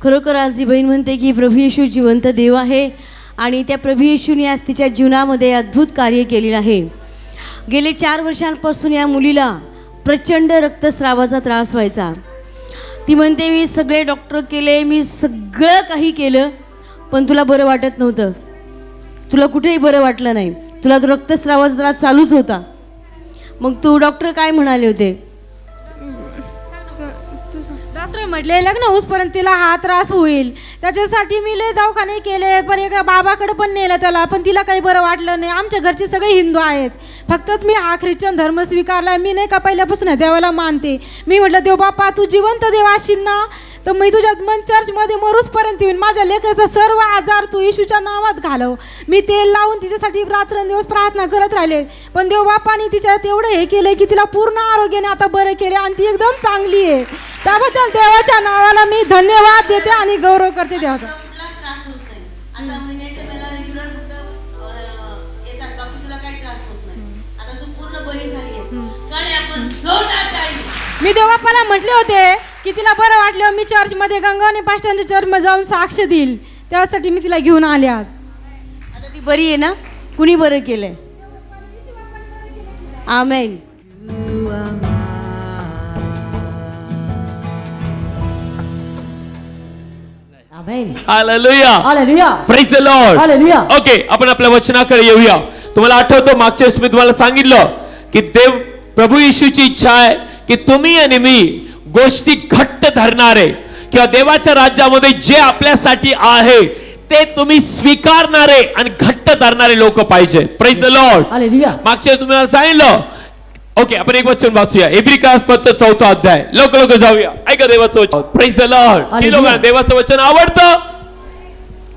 खरोखर आज ही बहीण म्हणते की प्रभू येशू जिवंत देव आहे आणि त्या प्रभू येशूने आज तिच्या जीवनामध्ये अद्भुत कार्य केलेलं आहे। गेले 4 वर्षांपासून या मुलीला प्रचंड रक्तस्रावाचा त्रास व्हायचा। ती म्हणते मी सगळे डॉक्टर केले, मी सगळं काही केलं, पण तुला बरं वाटत नव्हतं, तुला कुठेही बरं वाटलं नाही, तुला तो रक्तस्रावाचा त्रास चालूच होता। मग तू डॉक्टर काय म्हणाले होते? डॉक्टर म्हटले लग्न होऊसपर्यंत तिला हा त्रास होईल, त्याच्यासाठी मी लय दवाखाने केले, पण एका बाबाकडे पण नेलं त्याला, पण तिला काही बरं वाटलं नाही। आमच्या घरचे सगळे हिंदू आहेत, फक्त मी हा ख्रिश्चन धर्म स्वीकारला। मी नाही का पहिल्यापासून देवाला मानते। मी म्हटलं देव बापा तू जिवंत देव असशील ना तर मी तुझ्या मन चर्चमध्ये मरूसपर्यंत येईन, माझ्या लेकराचा सर्व आजार तू येशूच्या नावात घालव। मी तेल लावून तिच्यासाठी रात्रंदिवस प्रार्थना करत राहिले, पण देव बापाने तिच्यात एवढं हे केलं की तिला पूर्ण आरोग्याने आता बरं केले आणि ती एकदम चांगली आहे। त्याबद्दल देवाच्या नावाला मी धन्यवाद देते आणि गौरव करते देवाचा। कुठलाच त्रास होत नाही आता, महिन्याच्या वेळेला रेग्युलर फक्त येतात, बाकी तुला काही त्रास होत नाही। आता तू पूर्ण बरी झाली आहेस, कारण आपण जोरदार ताली। मी देवबापाला म्हटले होते की तिला बरं वाटलं मी चर्चमध्ये गंगावणे पास्टरांच्या चर्चमध्ये जाऊन साक्ष देईल, त्यासाठी मी तिला घेऊन आले आज। आता ती बरी आहे ना? कुणी बरं केलंय? Amen. Hallelujah, hallelujah, praise the Lord, hallelujah. Okay, आपण आपल्या वचनाकडे येऊया। तुम्हाला आठवतं मागच्या वेळेस मी तुम्हाला सांगितलं की देव प्रभू येशूची इच्छा आहे की तुम्ही आणि मी गोष्टी घट्ट धरणारे किंवा देवाच्या राज्यामध्ये जे आपल्यासाठी आहे ते तुम्ही स्वीकारणारे आणि घट्ट धरणारे लोक पाहिजे। Praise the Lord, hallelujah. मागच्या वेळेस तुम्हाला सांगितलं। ओके, आपण एक वचन वाचूया, इब्रिकास पत्र 4 अध्याय। लोक जाऊया, ऐका देवाचं वचन। Praise the Lord. की लोकांना देवाचं वचन आवडतं?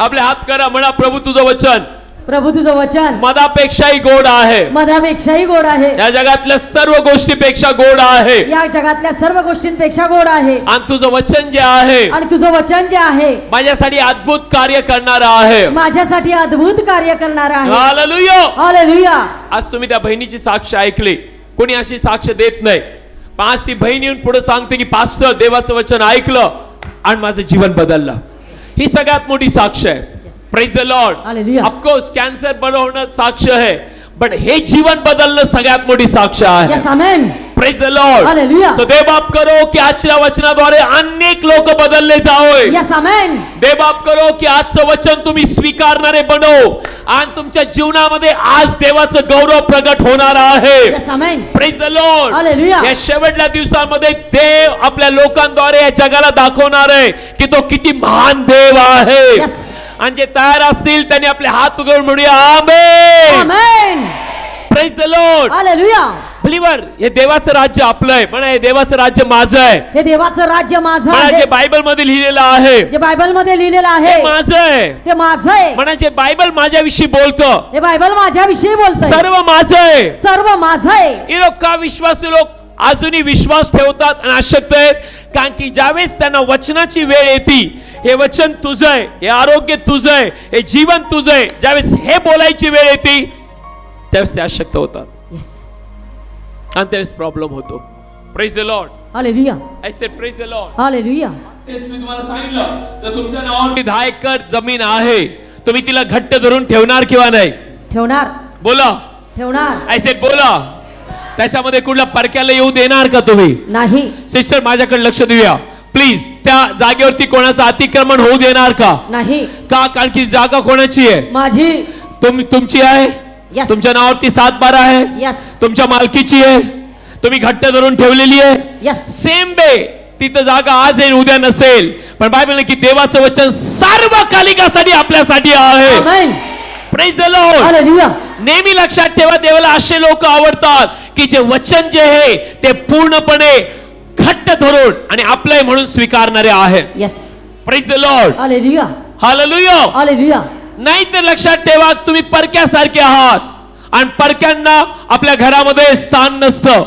आपले हात करा, म्हणा प्रभू तुझं वचन, प्रभू तुझं वचन मधापेक्षाही गोड आहे, मधापेक्षाही गोड आहे, या जगातल्या सर्व गोष्टीपेक्षा गोड आहे, या जगातल्या सर्व गोष्टींपेक्षा गोड आहे। आणि तुझं वचन जे आहे, आणि तुझं वचन जे आहे माझ्यासाठी अद्भुत कार्य करणार आहे, माझ्यासाठी अद्भुत कार्य करणार आहे। Hallelujah, hallelujah. आज तुम्ही त्या बहिणीची साक्ष ऐकली, कोणी अशी साक्ष देत नाही, पण आज ती बहीण येऊन पुढे सांगते की पास्टर देवाचं वचन ऐकलं आणि माझं जीवन बदललं। ही सगळ्यात मोठी साक्ष आहे। Praise the Lord, of course cancer बरं होणं साक्ष आहे, पण हे जीवन बदलणं सगळ्यात मोठी साक्ष आहे। Yes, amen. Praise the Lord, hallelujah. So देव बाप करो की आजच्या वचनाद्वारे अनेक लोक बदलले जावे। यस, आमेन। देव बाप करो की आजचं वचन तुम्ही स्वीकारणारे बनो आणि तुमच्या जीवनामध्ये आज देवाचं गौरव प्रगट होणार आहे। Yes, amen. Praise the Lord, hallelujah. या शेवटच्या दिवसांमध्ये देव आपल्या लोकांद्वारे या जगाला दाखवणार आहे की तो किती महान देव आहे। यस। आणि जे तयार असतील त्यांनी आपले हात उघडून म्हणूया amen, amen. Praise the Lord, hallelujah. Believer, हे देवाचं राज्य आपलं आहे, म्हणा हे देवाचं राज्य माझं आहे, हे देवाचं राज्य माझं म्हणा आहे, जे बायबल मध्ये लिहिलेलं आहे, जे बायबल मध्ये लिहिलेलं आहे हे माझं आहे, ते माझं आहे, म्हणा जे बायबल माझ्याविषयी बोलतं हे बायबल माझ्याविषयी बोलतंय, सर्व माझं आहे, सर्व माझं आहे। हे लोक का विश्वासी लोक अजूनही विश्वास ठेवतात आणि अशक्त आहेत? कारण की ज्यावेळेस त्यांना वचनाची वेळ येते, हे वचन तुझं आहे, हे आरोग्य तुझं आहे, हे जीवन तुझं आहे, ज्यावेळेस हे बोलायची वेळ येते त्यावेळेस ते अशक्त होतात। यस, आणि त्यावेळेस प्रॉब्लेम होतो। Praise the Lord, hallelujah. I said praise the Lord, hallelujah. तेच मी तुम्हाला सांगितलं, जर तुमच्या नावावर 10 एकर जमीन आहे, तुम्ही तिला घट्ट धरून ठेवणार किंवा नाही? ठेवणार, बोला, ठेवणार। आय सेड बोला। त्याच्यामध्ये कुठल्या परक्याला येऊ देणार का तुम्ही? नाही। सिस्टर माझ्याकडे लक्ष देऊया प्लीज, त्या जागेवरती कोणाचं अतिक्रमण होऊ देणार का? नाही। का? कारण की जागा कोणाची आहे? माझी। तुमची आहे? Yes. तुमच्या नावावरती 7/12 आहे? यस। तुमच्या मालकीची आहे, तुम्ही घट्ट धरून ठेवलेली आहे। यस। सेम डे तिथं जागा आज आहे उद्या नसेल, पण बायबल की देवाचं वचन सार्वकालिकासाठी आपल्यासाठी आहे। Amen. Praise the Lord, hallelujah. नेहमी लक्षात ठेवा, देवाला असे लोक आवडतात की जे वचन जे आहे ते पूर्णपणे घट्ट धरून आणि आपलंय म्हणून स्वीकारणारे आहेत। Yes. Praise the Lord, hallelujah, hallelujah, hallelujah. नाही तर लक्षात ठेवा तुम्ही परक्यासारखे आहात आणि परक्यांना आपल्या घरामध्ये स्थान नसतं,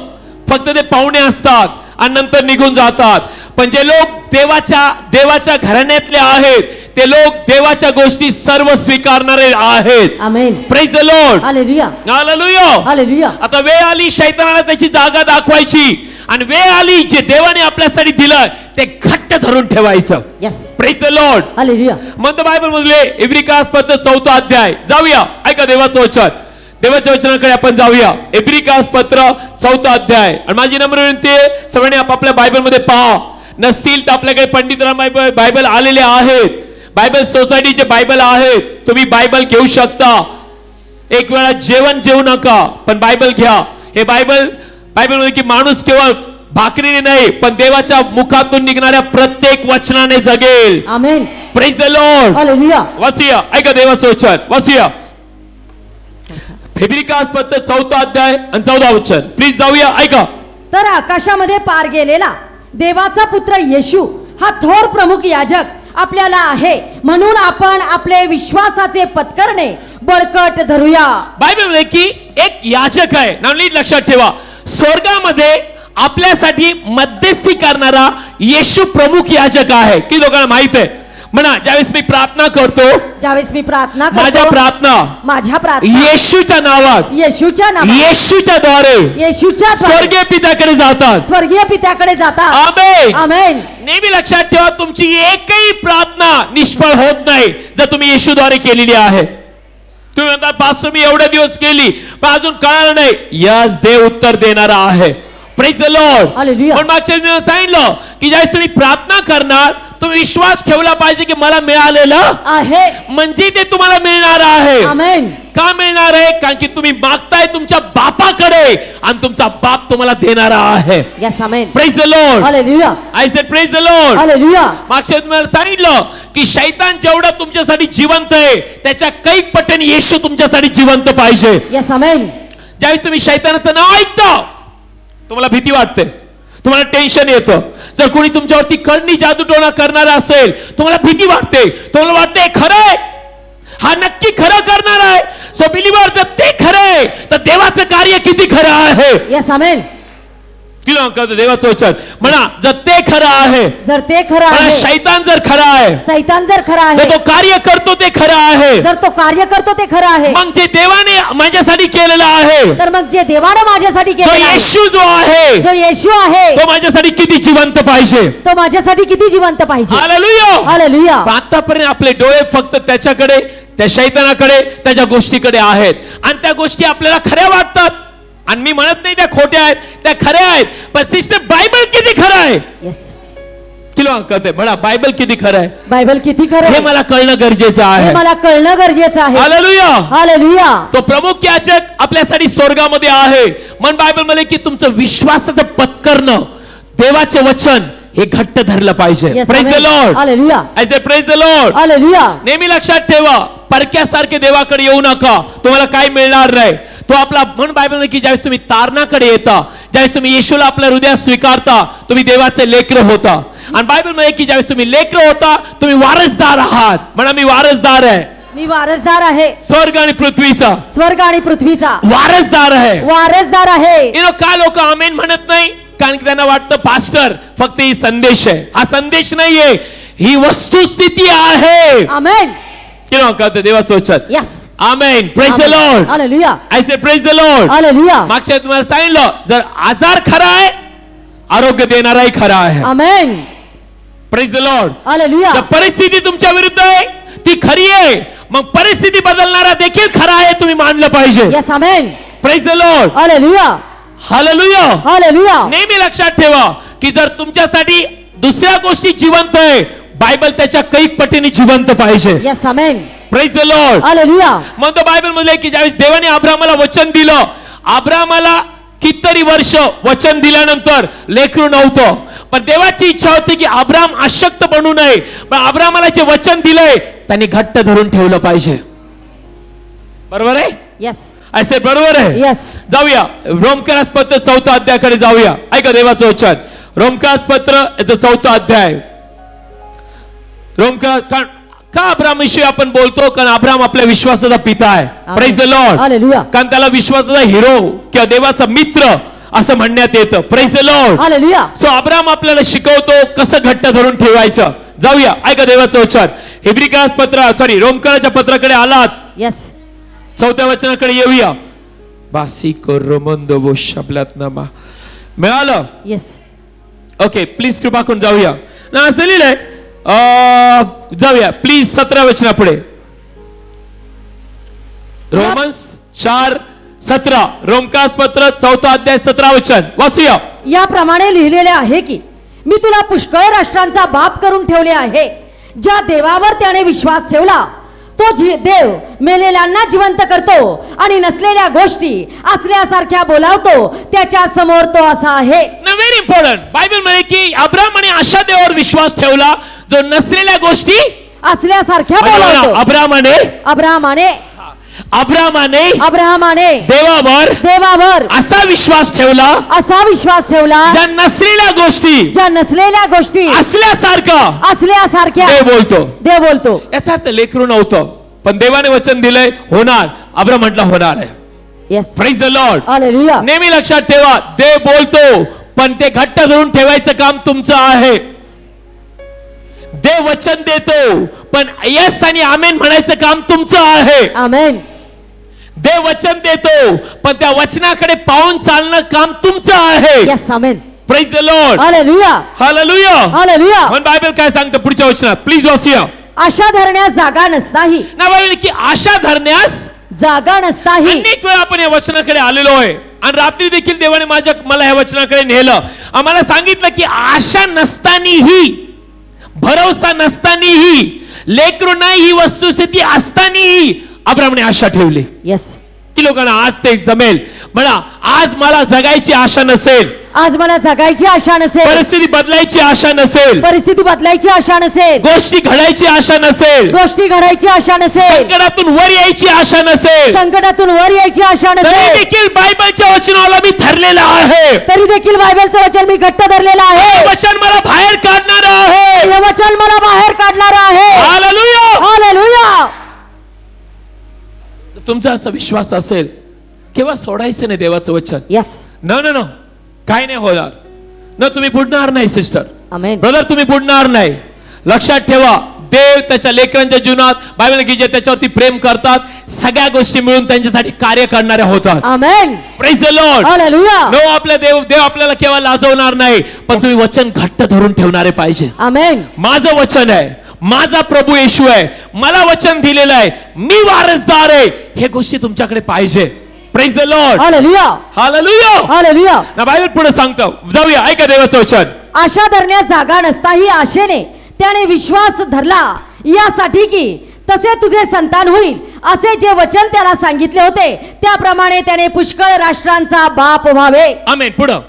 फक्त ते पाहुणे असतात आणि नंतर निघून जातात। पण जे लोक देवाच्या घराण्यातले आहेत ते लोक देवाच्या गोष्टी सर्व स्वीकारणारे आहेत. Amen. Praise the Lord. Hallelujah. Hallelujah. Hallelujah. आता वेळ आली शैतानाला त्याची जागा दाखवायची आणि वेळ आली जे देवाने आपल्यासाठी दिलं ते घट्ट धरून ठेवायचं. Yes. Praise the Lord. Hallelujah. म्हणतो बायबल मधले इब्रिकास पत्र 4 अध्याय. जाऊया ऐका देवाचं वचन. देवाच्या वचनाकडे आपण जाऊया. इब्रिकास पत्र 4 अध्याय. आणि माझी नम्र विनंती आहे सगळ्यांनी आपापल्या बायबल मध्ये पहा. नसतील तर आपल्याकडे पंडितराम बायबल आलेले आहेत. बायबल सोसायटीचे बायबल आहेत. तुम्ही बायबल घेऊ शकता. एक वेळा जेवण जेवू नका पण बायबल घ्या. हे बायबल मध्ये की माणूस केवळ भाकरीने नाही पण देवाच्या मुखातून निघणाऱ्या प्रत्येक वचनाने जगेल. Amen. Praise the Lord. Hallelujah. वासिया ऐका देवाचं वचन. वासिया इब्रिकास पत्र 4 अध्याय आणि 14 वचन. प्लीज जाऊया ऐका. तर आकाशामध्ये पार गेलेला देवाचा पुत्र येशू हा थोर प्रमुख याजक आपल्याला आहे म्हणून आपण आपले विश्वासाचे पत्करणे बळकट धरूया. बायबल मध्ये की एक याजक आहे. नीट लक्षात ठेवा. स्वर्गामध्ये आपल्यासाठी मध्यस्थी करणारा येशू प्रमुख याजक आहे. की लोकांना माहित आहे. म्हणा ज्यावेळेस मी प्रार्थना करतो माझ्या प्रार्थना येशूच्या नावात येशूच्या द्वारे स्वर्गीय पित्याकडे जातात. आमेन. आमेन. नेहमी लक्षात ठेवा तुमची एकही प्रार्थना निष्फळ होत नाही जर तुम्ही येशूद्वारे केलेली आहे. तुम्ही म्हणतात पास्टर मी एवढे दिवस केली पण अजून कळालं नाही. यस देव उत्तर देणारा आहे. Praise the Lord. पण मागच्या वेळी सांगितलं की ज्यावेळेस तुम्ही प्रार्थना करणार तुम्ही विश्वास ठेवला पाहिजे की मला मिळालेलं आहे म्हणजे ते तुम्हाला मिळणार आहे. आमेन. का मिळणार आहे कारण की तुम्ही मागताय तुमच्या बापाकडे आणि तुमचा बाप तुम्हाला देणारा आहे. Yes. Amen. Praise the Lord. Hallelujah. I said praise the Lord. Hallelujah. मागच्या तुम्हाला सांगितलं की शैतान जेवढा तुमच्यासाठी जिवंत आहे त्याच्या कैक पटीने येशू तुमच्यासाठी जिवंत पाहिजे. यस. आमेन. ज्यावेळेस तुम्ही शैतानाचं नाव ऐकता तुम्हाला भीती वाटते. तुम्हाला टेन्शन येतं. जर कोणी तुमच्यावरती करणी जादूटोणा करणार असेल तुम्हाला भीती वाटते. तुम्हाला वाटते खरं आहे हा नक्की खरं करणार आहे. सो बिलीव्हर जर ते खरं आहे तर देवाचं कार्य किती खरं आहे. यस. आमेन. देवाचं वचन म्हणा जर ते खरं आहे शैतान जर खरं आहे तर तो कार्य करतो ते खरं आहे. मग जे देवाने माझ्यासाठी केलेलं आहे तर मग जे देवाने माझ्यासाठी केलेलं आहे येशू जो आहे तो माझ्यासाठी किती जिवंत पाहिजे. हालेलुया. आतापर्यंत आपले डोळे फक्त त्याच्याकडे त्या शैतानाकडे त्याच्या गोष्टीकडे आहेत आणि त्या गोष्टी आपल्याला खऱ्या वाटतात. आणि मी म्हणत नाही त्या खोट्या आहेत त्या खऱ्या आहेत पण सिस्टर बायबल किती खरं आहे. यस. किलो कळते म्हणा बायबल किती खरं आहे. बायबल किती खरं आहे हे मला कळणं गरजेचं आहे. हालेलुया. हालेलुया. तो प्रमुख याजक आपल्यासाठी स्वर्गामध्ये आहे. मन बायबल मध्ये की तुमचं विश्वासाचं पत्करणं देवाचे वचन हे घट्ट धरलं पाहिजे. Praise the Lord. Hallelujah. I say praise the Lord. Hallelujah. नेहमी लक्षात ठेवा परक्यासारखे देवाकडे येऊ नका. तुम्हाला काय मिळणार नाही. तो आपला मन बायबल की ज्यावेळेस तुम्ही तारणाकडे येता ज्यावेळेस तुम्ही येशूला आपल्या हृदयात स्वीकारता तुम्ही देवाचे लेकर होता. आणि बायबल मध्ये की ज्यावेळेस तुम्ही लेकर होता तुम्ही वारसदार आहात. म्हणा मी वारसदार आहे. स्वर्ग आणि पृथ्वीचा वारसदार आहे. का लोक आमेन म्हणत नाही कारण की त्यांना वाटतं पास्टर फक्त ही संदेश आहे. हा संदेश नाहीये ही वस्तुस्थिती आहे. आमेन. देवाचं वचन. Yes. Amen. Praise the Lord. Hallelujah. I say praise the Lord. Hallelujah. मागच्या तुम्हाला सांगितलं जर आजार खरा आहे आरोग्य देणाराही खरा आहे. Amen. Praise the Lord. Hallelujah. जर परिस्थिती तुमच्या विरुद्ध आहे ती खरी आहे मग परिस्थिती बदलणारा देखील खरा आहे तुम्ही मानलं पाहिजे. Yes. Amen. Praise the Lord. Hallelujah. Hallelujah. Hallelujah. नेहमी लक्षात ठेवा की जर तुमच्यासाठी दुसऱ्या गोष्टी जिवंत आहे बायबल त्याच्या कैक पटीने जिवंत पाहिजे. Yes. Amen. Praise the Lord. Hallelujah. म्हणतो बायबल मध्ये की ज्यावेळेस देवाने अब्रामाला वचन दिलं अब्रामाला कितीतरी वर्ष वचन दिल्यानंतर लेकरू नव्हतं पण देवाची इच्छा होती की अब्राम अशक्त बनू नये. पण अब्रामाला जे वचन दिलंय त्यांनी घट्ट धरून ठेवलं पाहिजे. बरोबर आहे. यस. असे बरोबर आहे. यस. जाऊया रोमकास पत्र 4 अध्यायाकडे जाऊया. ऐका देवाचं वचन. रोमकास पत्र याचं 4 अध्याय. का अब्रामविषयी आपण बोलतो कारण अब्राम आपल्या विश्वासाचा पिता आहे. Praise the Lord. हालेलुया. कारण त्याला विश्वासाचा हिरो किंवा देवाचा मित्र असं म्हणण्यात येतं. Praise the Lord. Hallelujah. So Abram आपल्याला शिकवतो कसं घट्ट धरून ठेवायचं. जाऊया ऐका देवाचं वचन. इब्रिकास पत्र सॉरी रोमकराच्या पत्राकडे आलात, यस 4थ्या वचनाकडे येऊया. बासी कोरोमंदो शब्दात नामा मिळालं. यस ओके प्लीज कृपा करून जाऊया ना. असं लिहिलंय जाऊया प्लीज 17 वचना पुढे. रोमन्स 4:17 रोमकास पत्र 4था अध्याय 17 वचन वाचूया. याप्रमाणे लिहिलेले आहे की मी तुला पुष्कळ राष्ट्रांचा बाप करून ठेवले आहे. ज्या देवावर त्याने विश्वास ठेवला तो देव मेलेल्यांना जिवंत करतो आणि नसलेल्या गोष्टी असल्यासारख्या बोलावतो. त्याच्या समोर तो असा आहे. Very important. बायबल मध्ये की अब्राहमाने अशा देवावर विश्वास ठेवला जो नसलेल्या गोष्टी असल्यासारख्या बोलावतो. अब्राहमाने देवावर असा विश्वास ठेवला ज्या नसलेल्या गोष्टी असल्यासारख्या देव बोलतो. याचा अर्थ लेकरू नव्हतं पण देवाने वचन दिलंय होणार. अब्राहम म्हटलं होणार आहे. Yes praise the Lord. Hallelujah. नेहमी लक्षात ठेवा देव बोलतो पण ते घट्ट धरून ठेवायचं काम तुमचं आहे. देव वचन देतो पण यस आणि आमेन म्हणायचं काम तुमचं आहे. आमेन. देव वचन देतो पण त्या वचनाकडे पाहून चालणं काम तुमचं आहे. Yes amen. Praise the Lord. Hallelujah. Hallelujah. Hallelujah. पण बायबल काय सांगतं पुढच्या वचनात प्लीज वाचूया. आशा धरण्यास जागा नसताही. ना बायबल की आशा धरण्यास जागा नसताही. अनेक वेळा आपण या वचनाकडे आलेलो आहे आणि रात्री देखील देवाने मला या वचनाकडे नेलं. आम्हाला सांगितलं की आशा नसतानाही भरोसा नसतानाही लेकरू नाही ही वस्तुस्थिती असतानाही अब्राहमने आशा ठेवली. यस की लोकांना आज ते जमेल म्हणा. आज मला जगायची आशा नसेल, आज मला जगायची आशा नसेल, परिस्थिती बदलायची आशा नसेल, परिस्थिती बदलायची आशा नसेल, गोष्टी घडायची आशा नसेल, गोष्टी घडायची आशा नसेल, संकटातून वर यायची आशा नसेल, संकटातून वर यायची आशा तरी नसेल, देखील बायबलच्या वचनाला मी धरलेला आहे. तरी देखील बायबलचं वचन मी घट्ट धरलेलं आहे. हे वचन मला बाहेर काढणार आहे. हे वचन मला बाहेर काढणार आहे. हालेलुया. हालेलुया. तुमचा असा विश्वास असेल केव्हा सोडायचं नाही देवाचं वचन. यस. न काय नाही होणार. न तुम्ही बुडणार नाही सिस्टर, आमेन. ब्रदर तुम्ही बुडणार नाही. लक्षात ठेवा देव त्याच्या लेकरांच्या जीवनात बायबल की जे त्याच्यावरती प्रेम करतात सगळ्या गोष्टी मिळून त्यांच्यासाठी कार्य करणारे होतात. Amen. Praise the Lord. Hallelujah. No आपला देव आपल्याला केव्हा लाजवणार नाही पण तुम्ही वचन घट्ट धरून ठेवणारे पाहिजे. आमेन. माझं वचन आहे, माझा प्रभू येशू आहे, मला वचन दिलेलं आहे, मी वारसदार आहे, हे गोष्टी तुमच्याकडे पाहिजे. Praise the Lord. Hallelujah. Hallelujah. Hallelujah. ना बायबल पुढे सांगतो जाऊया ऐका देवाचं वचन. आशा धरण्यास जागा नसताही आशेने त्याने विश्वास धरला यासाठी की तसे तुझे संतान होईल असे जे वचन त्याला सांगितले होते त्याप्रमाणे त्याने पुष्कळ राष्ट्रांचा बाप व्हावे. आमेन. पुढे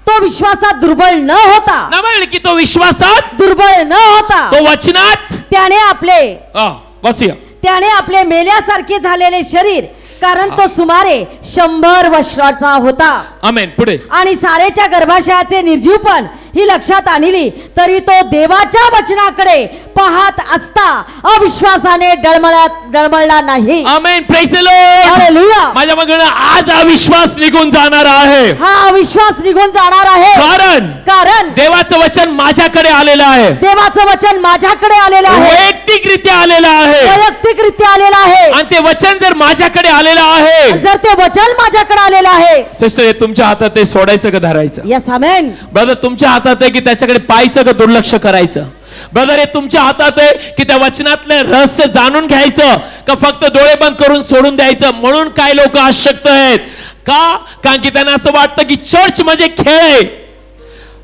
तो विश्वासात दुर्बळ न होता. ना बायबल की तो विश्वासात दुर्बळ न होता तो वचनात त्याने वाचूया आपले मेल्यासारखे झालेले शरीर कारण तो सुमारे 100 वर्षाचा होता. आमेन. पुढे आणि सारेच्या गर्भाशयाचे निर्जीवपण ही लक्षात आणली तरी तो देवाच्या वचनाकडे पाहत असता अविश्वासाने डळमळला नाही. Amen. Praise the Lord. Hallelujah. माझ्या मगन आज अविश्वास निघून जाणार आहे. हा अविश्वास निघून जाणार आहे. कारण देवाचं वचन माझ्याकडे आलेलं आहे. देवाचं वचन माझ्याकडे आलेलं आहे. वैयक्तिकरित्या आलेलं आहे. वैयक्तिकरित्या आलेलं आहे. आणि ते वचन जर माझ्याकडे आलेलं आहे, जर ते वचन माझ्याकडे आलेलं आहे सिस्टर हे तुमच्या हातात आहे सोडायचं का धरायचं. Yes amen. ब्रदर तुमच्या हातात आहे की त्याच्याकडे पाहायचं का दुर्लक्ष करायचं. ब्रदर हे तुमच्या हातात आहे की त्या वचनातले रहस्य जाणून घ्यायचं का फक्त डोळे बंद करून सोडून द्यायचं. म्हणून काय लोक अशक्त आहेत का कारण की त्यांना असं वाटतं की चर्च म्हणजे खेळ आहे,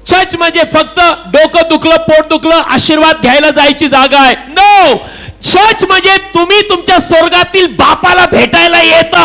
चर्च म्हणजे फक्त डोकं दुखलं पोट दुखलं आशीर्वाद घ्यायला जायची जागा आहे. नो, चर्च म्हणजे तुम्ही तुमच्या स्वर्गातील बापाला भेटायला येता.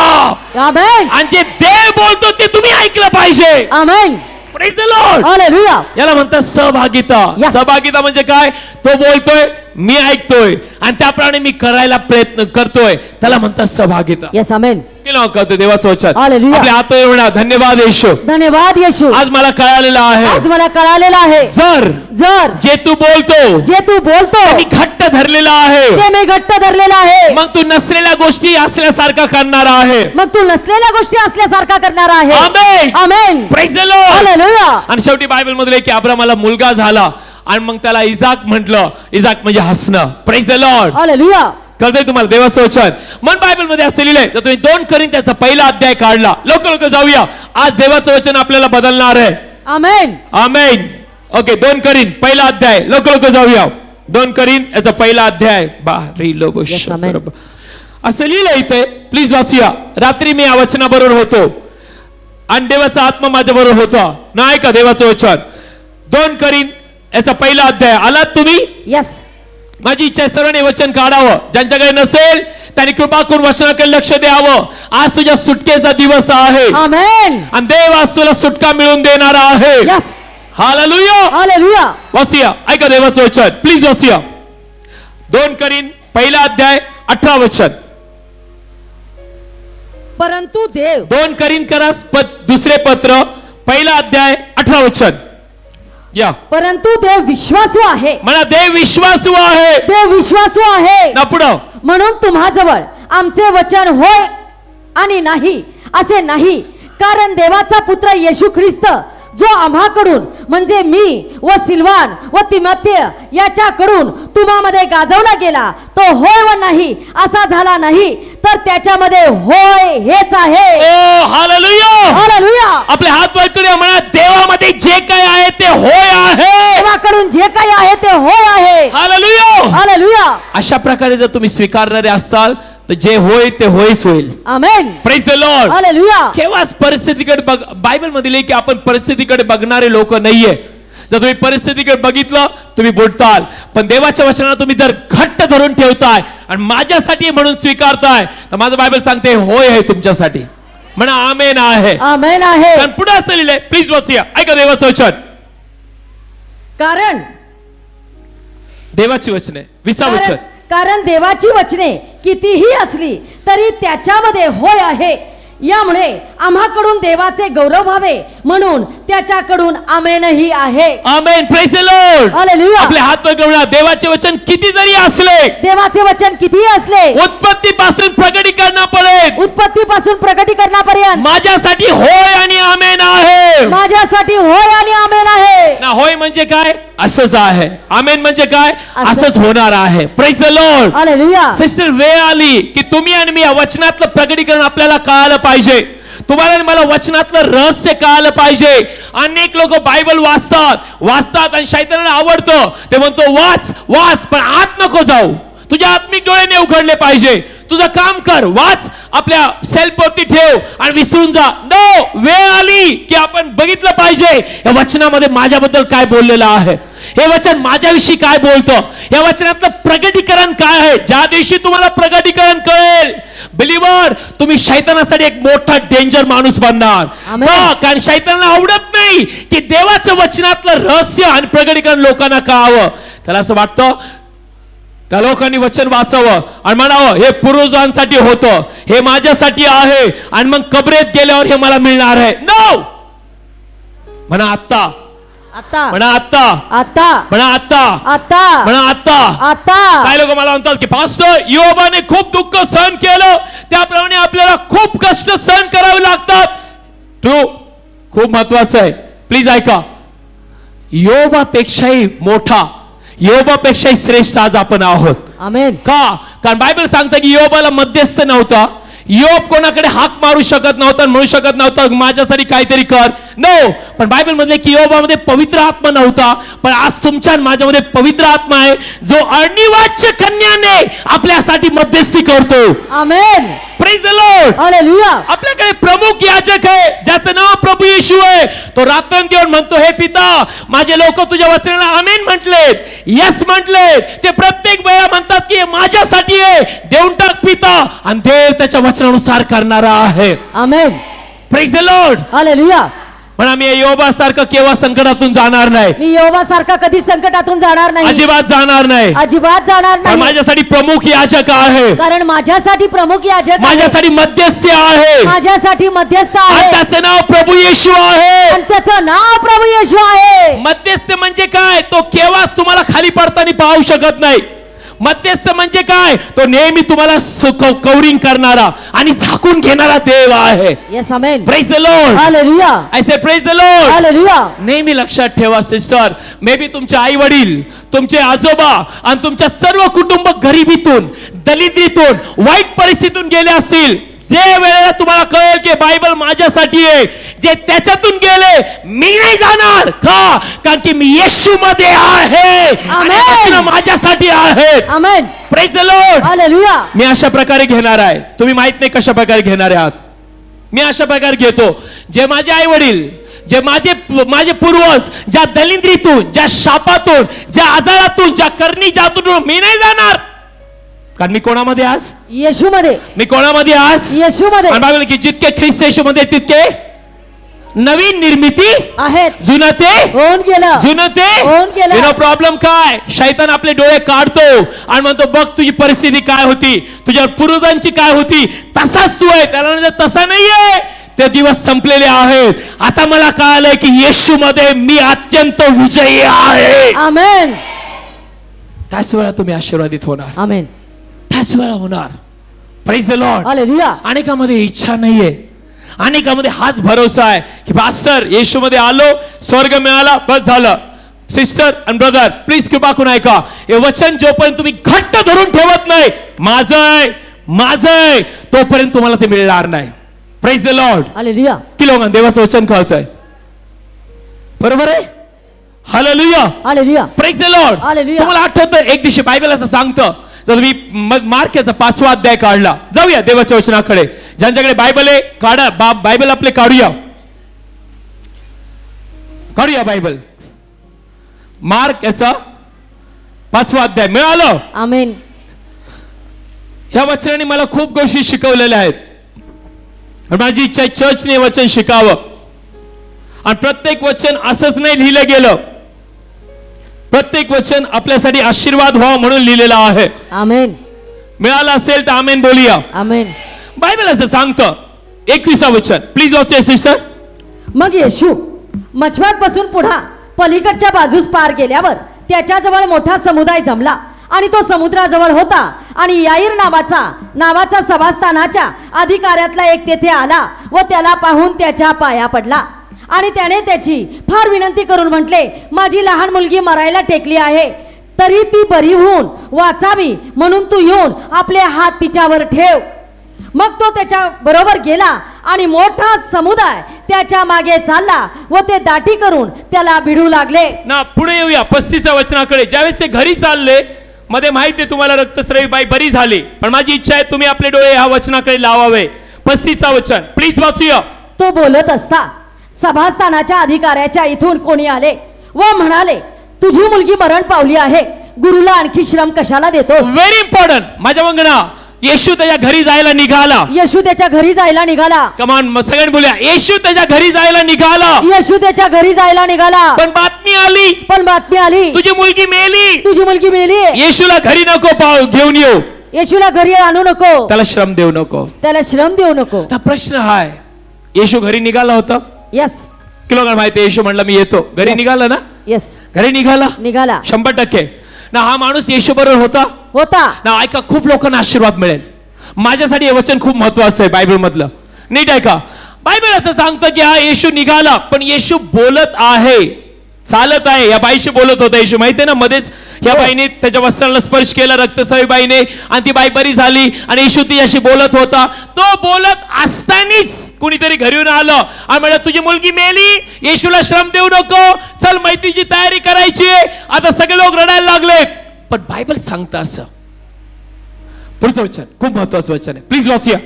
आमेन. आणि जे देव बोलतो ते तुम्ही ऐकलं पाहिजे. Amen. Praise the Lord. Hallelujah. याला म्हणतात सहभागिता. Yes. सहभागिता म्हणजे काय, तो बोलतोय मी ऐकतोय आणि त्याप्रमाणे मी करायला प्रयत्न करतोय, त्याला म्हणतात सहभागिता. Yes amen. नाव करतो देवाचं वचन. हालेलुया. आपल्या हात एवढा धन्यवाद येशू. धन्यवाद येशू. आज मला कळालेलं आहे, आज मला कळालेलं आहे जर जे तू बोलतो मी घट्ट धरलेला आहे ते मी घट्ट धरलेलं आहे. मग तू नसलेल्या गोष्टी असल्यासारखा करणार आहे. मग तू नसलेल्या गोष्टी असल्यासारखा करणार आहे. Amen. Amen. Praise the Lord. Hallelujah. आणि शेवटी बायबल मध्ये की अब्राहमाला मुलगा झाला आणि मग त्याला इजाक म्हटलं. इजाक म्हणजे हसणं. Praise the Lord. हालेलुया. कळतंय तुम्हाला देवाचं वचन. मन बायबल मध्ये असं लिहिलंय. तर तुम्ही 2 कोरिंथ्याचा पहिला अध्याय काढला. लवकर जाऊया. आज देवाचं वचन आपल्याला बदलणार आहे. आमेन. आमेन. ओके 2 कोरिंथ पहिला अध्याय. लवकर जाऊया. 2 कोरिंथ याचा पहिला अध्याय. बारी लोगो असं लिहिलंय इथे. प्लीज वाचूया. रात्री मी या वचनाबरोबर होतो आणि देवाचा आत्मा माझ्या बरोबर होता. नाही का देवाचं वचन. 2 कोरिंथ याचा पहिला अध्याय. आलात तुम्ही? यस. माझी इच्छा आहे सर्वांनी वचन काढावं. ज्यांच्याकडे नसेल त्यांनी कृपा करून वचनाकडे लक्ष द्यावं. आज तुझ्या सुटकेचा दिवस आहे. आमेन. आणि देव आज तुला सुटका मिळवून देणार आहे. यस. हालेलुया. हालेलुया. वाचूया. ऐका देवाचं वचन. प्लीज वाचूया. 2 कोरिंथ पहिला अध्याय 18 वचन. परंतु देव. 2 कोरिंथकरास दुसरे पत्र पहिला अध्याय 18 वचन. या. परंतु देव विश्वासू आहे. म्हणा देव विश्वासू आहे. देव विश्वासू आहे. ना पुढं. म्हणून तुम्हाजवळ आमचे वचन होय आणि नाही असे नाही. कारण देवाचा पुत्र येशू ख्रिस्त जो आम्हाकडून म्हणजे मी व सिल्वान व तिमोथेय याच्याकडून तुम्हामध्ये गाजवला गेला तो होय व नाही असा झाला नाही, तर त्याच्यामध्ये होय हेच आहे. ओ हालेलुया. हालेलुया. आपले हात वर करूया. म्हणा देवामध्ये जे काही आहे ते होय आहे. देवाकडून जे काही आहे ते होय आहे. हालेलुया. हालेलुया. अशा प्रकारे जर तुम्ही स्वीकारणारे असताल तर जे होय ते होयच होईल. Amen. Praise the Lord. Hallelujah. केव्हाच परिस्थितीकडे बायबल मध्ये लिहिले की आपण परिस्थितीकडे बघणारे लोक नाहीये. जर तुम्ही परिस्थितीकडे बघितलं तुम्ही बुडताल. पण देवाच्या वचनाला तुम्ही जर घट्ट धरून ठेवताय आणि माझ्यासाठी म्हणून स्वीकारताय तर माझं बायबल सांगते होय आहे तुमच्यासाठी. म्हणा आमेन आहे. आमेन आहे. कारण पुढे असं लिहिलंय. प्लीज वाचूया. ऐका देवाचं वचन. कारण देवाची वचने 20 वचन. कारण देवाची वचने कितीही असली तरी त्याच्यामध्ये होय आहे. यामुळे आम्हाकडून देवाचे गौरव व्हावे म्हणून त्याच्याकडून आमेनही आहे. Amen. Praise the Lord. Hallelujah. आपले हात वर करूया. देवाचे वचन किती जरी असले, देवाचे वचन कितीही असले, उत्पत्तीपासून प्रकटीकरणापर्यंत, उत्पत्तीपासून प्रकटीकरणापर्यंत माझ्यासाठी होय आणि आमेन आहे. माझ्यासाठी होय आणि आमेन आहे. ना होय म्हणजे काय? असंच आहे. आमेन म्हणजे काय? असंच होणार आहे. Praise the Lord. Hallelujah. Sister वेळ आली की तुम्ही आणि मी या वचनातलं प्रकटीकरण आपल्याला कळालं पाहिजे. तुम्हाला आणि मला वचनातलं रहस्य कळालं पाहिजे. अनेक लोक बायबल वाचतात आणि शैतानाला आवडतं ते म्हणतो वाच वाच पण आत नको जाऊ. तुझ्या आत्मिक डोळ्याने उघडले पाहिजे. तुझं काम कर, वाच, आपल्या सेल्फवरती ठेव आणि विसरून जा. नो, वेळ आली की आपण बघितलं पाहिजे या वचनामध्ये माझ्याबद्दल काय बोललेलं आहे. हे वचन माझ्याविषयी काय बोलतं. या वचनातलं प्रकटीकरण काय आहे. ज्या दिवशी तुम्हाला प्रकटीकरण कळेल बिलीवर तुम्ही शैतानासाठी एक मोठा डेंजर माणूस बनणार. कारण शैतानाला आवडत नाही की देवाचं वचनातलं रहस्य आणि प्रकटीकरण लोकांना कळावं. त्याला असं वाटतं त्या लोकांनी वचन वाचावं आणि म्हणावं हे पूर्वजांसाठी होतं, हे माझ्यासाठी आहे आणि मग कबरेत गेल्यावर हे मला मिळणार आहे. नो. म्हणा आत्ता. आता. म्हणा आत्ता. आता. म्हणा आत्ता. आता. म्हणा आत्ता. आता. काय लोक मला म्हणतात की पास्टर योबाने खूप दुःख सहन केलं त्याप्रमाणे आपल्याला खूप कष्ट सहन करावे लागतात. ट्रू. खूप महत्वाचं आहे. प्लीज ऐका. योबापेक्षाही मोठा, योबापेक्षाही श्रेष्ठ आज आपण आहोत. आमेन. का? कारण बायबल सांगतं की योबाला मध्यस्थ नव्हता. योब कोणाकडे हाक मारू शकत नव्हता, म्हणू शकत नव्हता माझ्यासाठी काहीतरी कर. नो. पण बायबल मध्ये की योबामध्ये पवित्र आत्मा नव्हता. पण आज तुमच्या माझ्यामध्ये पवित्र आत्मा आहे जो अनिवाच्य कन्याने आपल्यासाठी मध्यस्थी करतो. Amen. Praise the Lord. Hallelujah. आपल्याकडे प्रमुख याजक आहे ज्याचं नाव प्रभू येशू आहे. तो रात्रंदिवस म्हणतो हे पिता माझे लोक तुझ्या वचनाला आमेन म्हटलेत, यस म्हटलेत. ते प्रत्येक वेळा म्हणतात की हे माझ्यासाठी आहे, देऊन टाक पिता. आणि देव त्याच्या वचनानुसार करणारा आहे. Amen. Praise the Lord. Hallelujah. पण आम्ही योबासारखं केव्हा संकटातून जाणार नाही. मी योबासारखा कधी संकटातून जाणार नाही. अजिबात जाणार नाही. अजिबात जाणार नाही. माझ्यासाठी प्रमुख याजक आहे. कारण माझ्यासाठी प्रमुख याजक, माझ्यासाठी मध्यस्थ आहे. माझ्यासाठी मध्यस्थ आणि आहे. त्याचं नाव प्रभू येशू आहे. आणि त्याचं नाव प्रभू येशू आहे. मध्यस्थ म्हणजे काय? तो केव्हाच तुम्हाला खाली पडताना पाहू शकत नाही. मध्यस्थ म्हणजे काय? तो नेहमी तुम्हाला कवरिंग करणारा आणि झाकून घेणारा देव आहे. Yes amen. Praise the Lord. Hallelujah. I say praise the Lord. Hallelujah. नेहमी लक्षात ठेवा सिस्टर, मे बी तुमचे आई वडील, तुमचे आजोबा आणि तुमच्या सर्व कुटुंब गरिबीतून, दलिद्रीतून, वाईट परिस्थितीतून गेले असतील. जे वेळेला तुम्हाला कळेल की बायबल माझ्यासाठी आहे, जे त्याच्यातून गेले, मी नाही जाणार का? कारण की मी येशू मध्ये आहे आणि वचन माझ्यासाठी आहेत. Amen. Praise the Lord. Hallelujah. मी अशा प्रकारे घेणार आहे. तुम्ही माहित नाही कशा प्रकारे घेणार आहात. मी अशा प्रकारे घेतो, जे माझे आई वडील, जे माझे पूर्वज ज्या दलिंद्रीतून, ज्या शापातून, ज्या आजारातून, ज्या करणी जातून मी नाही जाणार. कारण मी कोणामध्ये आज? येशूमध्ये. मी कोणामध्ये आज? येशूमध्ये. आणि बायबल की जितके ख्रिस्त येशूमध्ये तितके नवीन निर्मिती आहेत. जुनं ते होऊन गेलं. जुनं ते होऊन गेलं. यु नो प्रॉब्लेम काय? शैतान आपले डोळे काढतो आणि म्हणतो बघ तुझी परिस्थिती काय होती, तुझ्या पूर्वजांची काय होती, तसाच तू आहे. त्याला म्हणजे तसा नाहीये, ते दिवस संपलेले आहेत. आता मला कळालंय की येशूमध्ये मी अत्यंत विजयी आहे. आमेन. त्याच वेळा तुम्ही आशीर्वादित होणार. आमेन. त्याच वेळा होणार. Praise the Lord. हालेलुया. अनेकामध्ये इच्छा नाहीये, अनेकामध्ये हाच भरोसा आहे की पास्टर येशूमध्ये आलो, स्वर्ग मिळाला, बस झालं. सिस्टर अँड ब्रदर प्लीज कृपा करून ऐका, हे वचन जोपर्यंत तुम्ही घट्ट धरून ठेवत नाही, माझं आहे माझं आहे, तोपर्यंत तुम्हाला ते मिळणार नाही. Praise the Lord. हालेलुया. की लोकांना देवाचं वचन कळतंय, बरोबर आहे? Hallelujah. Hallelujah. Praise the Lord. Hallelujah. तुम्हाला आठवतं एक दिवशी बायबल असं सांगतं, जर तुम्ही मार्कचा 5वा अध्याय काढला, जाऊया देवाच्या वचनाकडे. ज्यांच्याकडे बायबल आहे काढा, बायबल आपले काढूया बायबल. मार्क याचा 5वा अध्याय मिळालं. आमेन. ह्या वचनाने मला खूप गोष्टी शिकवलेल्या आहेत. माझी इच्छा आहे चर्चने वचन शिकावं. आणि प्रत्येक वचन असंच नाही लिहिलं गेलं, प्रत्येक वचन आपल्यासाठी आशीर्वाद व्हावं म्हणून लिहिलेलं आहे. आमेन. मिळालं असेल तर आमेन बोलूया. आमेन. बायबल असं सांगतं, 21वा वचन प्लीज वाचूया सिस्टर. मग येशू मछवात बसून पुढा पलीकडच्या बाजूस पार गेल्यावर त्याच्याजवळ मोठा समुदाय जमला आणि तो समुद्राजवळ होता. आणि याईर नावाचा सभास्थानाच्या अधिकाऱ्यातला एक तेथे आला व त्याला पाहून त्याच्या पाया पडला. आणि त्याने त्याची फार विनंती करून म्हटले, माझी लहान मुलगी मरायला टेकली आहे, तरी ती बरी होऊन वाचावी म्हणून तू येऊन आपले हात तिच्यावर ठेव. मग तो त्याच्या बरोबर गेला आणि मोठा समुदाय त्याच्या मागे चालला व ते दाटी करून त्याला भिडू लागले. ना पुढे येऊया 35व्या वचनाकडे. ज्यावेळेस ते घरी चालले, मध्ये माहिती आहे तुम्हाला रक्तस्रावी बाई बरी झाली, पण माझी इच्छा आहे तुम्ही आपले डोळे ह्या वचनाकडे लावावे. 35वा वचन प्लीज वाचूया. तो बोलत असता सभास्थानाच्या अधिकाऱ्याच्या इथून कोणी आले व म्हणाले, तुझी मुलगी मरण पावली आहे, गुरुला आणखी श्रम कशाला देतोस? Very important. माझ्या मंगना, येशू त्याच्या घरी जायला निघाला. येशू त्याच्या घरी जायला निघाला. कमान सगळ्यांनी बोलूया, येशू त्याच्या घरी जायला निघाला. येशू त्याच्या घरी जायला निघाला. पण बातमी आली, तुझी मुलगी मेली. तुझी मुलगी मेली. येशूला घरी नको घेऊन येऊ, येशूला घरी आणू नको, त्याला श्रम देऊ नको, त्याला श्रम देऊ नको. प्रश्न हाय, येशू घरी निघाला होता? यस. किलो माहिती, येशू म्हणला मी येतो. घरी निघाला ना? यस. घरी निघाला 100% ना. हा माणूस येशू बरोबर होता ना. ऐका, खूप लोकांना आशीर्वाद मिळेल. माझ्यासाठी हे वचन खूप महत्वाचं आहे बायबल मधलं. नीट ऐका, बायबल असं सांगतं की हा येशू निघाला, पण येशू बोलत आहे, चालत आहे. या बाईशी बोलत होता येशू, माहितीये ना? मध्येच या बाईने त्याच्या वस्त्राला स्पर्श केला, रक्तस्रावी बाईने, आणि ती बाई बरी झाली आणि येशू तिच्याशी बोलत होता. तो बोलत असतानाच कुणीतरी घरी येऊन आलं आणि म्हणलं, तुझी मुलगी मेली, येशूला श्रम देऊ नको, चल मैतीची तयारी करायची. आता सगळे लोक रडायला लागलेत. पण बायबल सांगतं असं. पुढचं वचन खूप महत्वाचं वचन आहे, प्लीज वाचूया.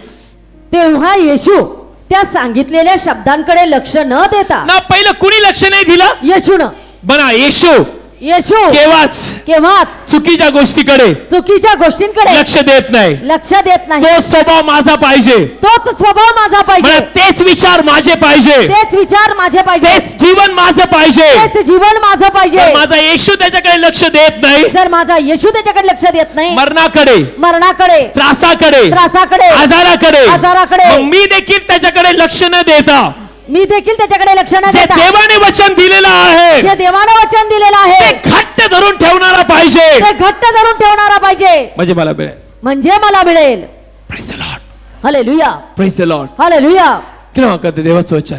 तेव्हा येशू त्या सांगितलेल्या शब्दांकडे लक्ष न देता ना, पहिलं कुणी लक्ष नाही दिलं? येशूनं. बना येशू केव्हाच चुकीच्या गोष्टींकडे लक्ष देत नाही. तो स्वभाव माझा पाहिजे, तोच स्वभाव माझा पाहिजे, तेच विचार माझे पाहिजे, तेच जीवन माझं पाहिजे. माझा येशू त्याच्याकडे लक्ष देत नाही, जर माझा येशू त्याच्याकडे लक्ष देत नाही, मरणाकडे, त्रासाकडे, आजाराकडे, मी देखील त्याच्याकडे लक्ष न देता, मी देखील त्याच्याकडे लक्ष न देता, देवाने वचन दिलेलं आहे, जे देवाने वचन दिलेलं आहे, ते घट्ट धरून ठेवणारा पाहिजे, ते घट्ट धरून ठेवणारा पाहिजे, म्हणजे मला मिळेल, म्हणजे मला मिळेल. Praise the Lord, hallelujah, praise the Lord, hallelujah. किंवा कळते देवाचं वचन,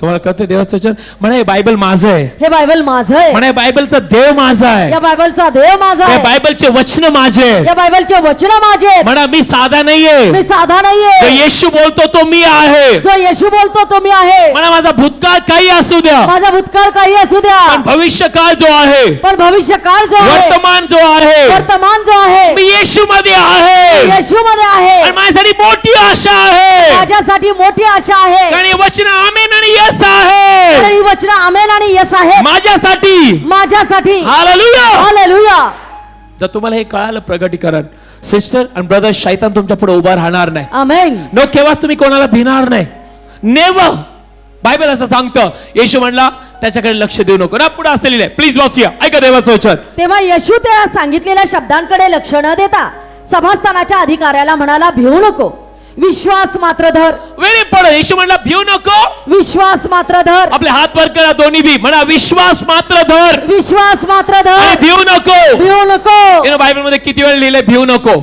तुम्हाला कळते देवाचं वचन. म्हणा हे बायबल माझं आहे, हे बायबल माझं आहे, म्हणा बायबलचा देव माझा आहे, या बायबलचा देव माझा या आहे, बायबलचे वचन माझे आहेत, या बायबलचे वचन माझे आहेत. म्हणा मी साधा नाहीये, मी साधा जो नाहीये, येशू बोलतो तो मी आहे. जो येशू बोलतो तो मी आहे. म्हणा माझा भूतकाळ काही असू द्या, माझा भूतकाळ काही असू द्या, पण भविष्य काळ जो आहे, पण भविष्य काळ जो आहे, वर्तमान जो आहे, वर्तमान जो आहे, मी येशू मध्ये आहे, येशू मध्ये आहे. आणि माझ्यासाठी मोठी आशा आहे, माझ्यासाठी मोठी आशा आहे, कारण हे वचन आमेन आणि यस आहे कारण ही वचन आमेन आणि यस आहे माझ्यासाठी, माझ्यासाठी. हालेलुया. हालेलुया. जर तुम्हाला हे कळालं प्रगटीकरण, सिस्टर आणि ब्रदर, शैतान तुमच्या पुढे उभा राहणार नाही. आमेन. नो, केव्हा तुम्ही कोणाला भिणार नाही, नेव्हर. बायबल असं सांगतं, येशू म्हणला त्याच्याकडे लक्ष देऊ नको ना. पुढे असं लिहिलंय, प्लीज वाचूया, ऐका देवाचं वचन. तेव्हा येशू त्या सांगितलेल्या शब्दांकडे लक्ष न देता सभास्थानाच्या अधिकाऱ्याला म्हणाला, भिवू नको, विश्वास मात्र धर. वेळी पड. येशू म्हणला भिवू नको, विश्वास मात्र धर. आपले हात वर करा दोन्ही बी, म्हणा विश्वास मात्र धर, विश्वास मात्र आणि धर, भिवू नको. भिवू नको. बायबल मध्ये किती वेळ लिहिलंय भिवू नको?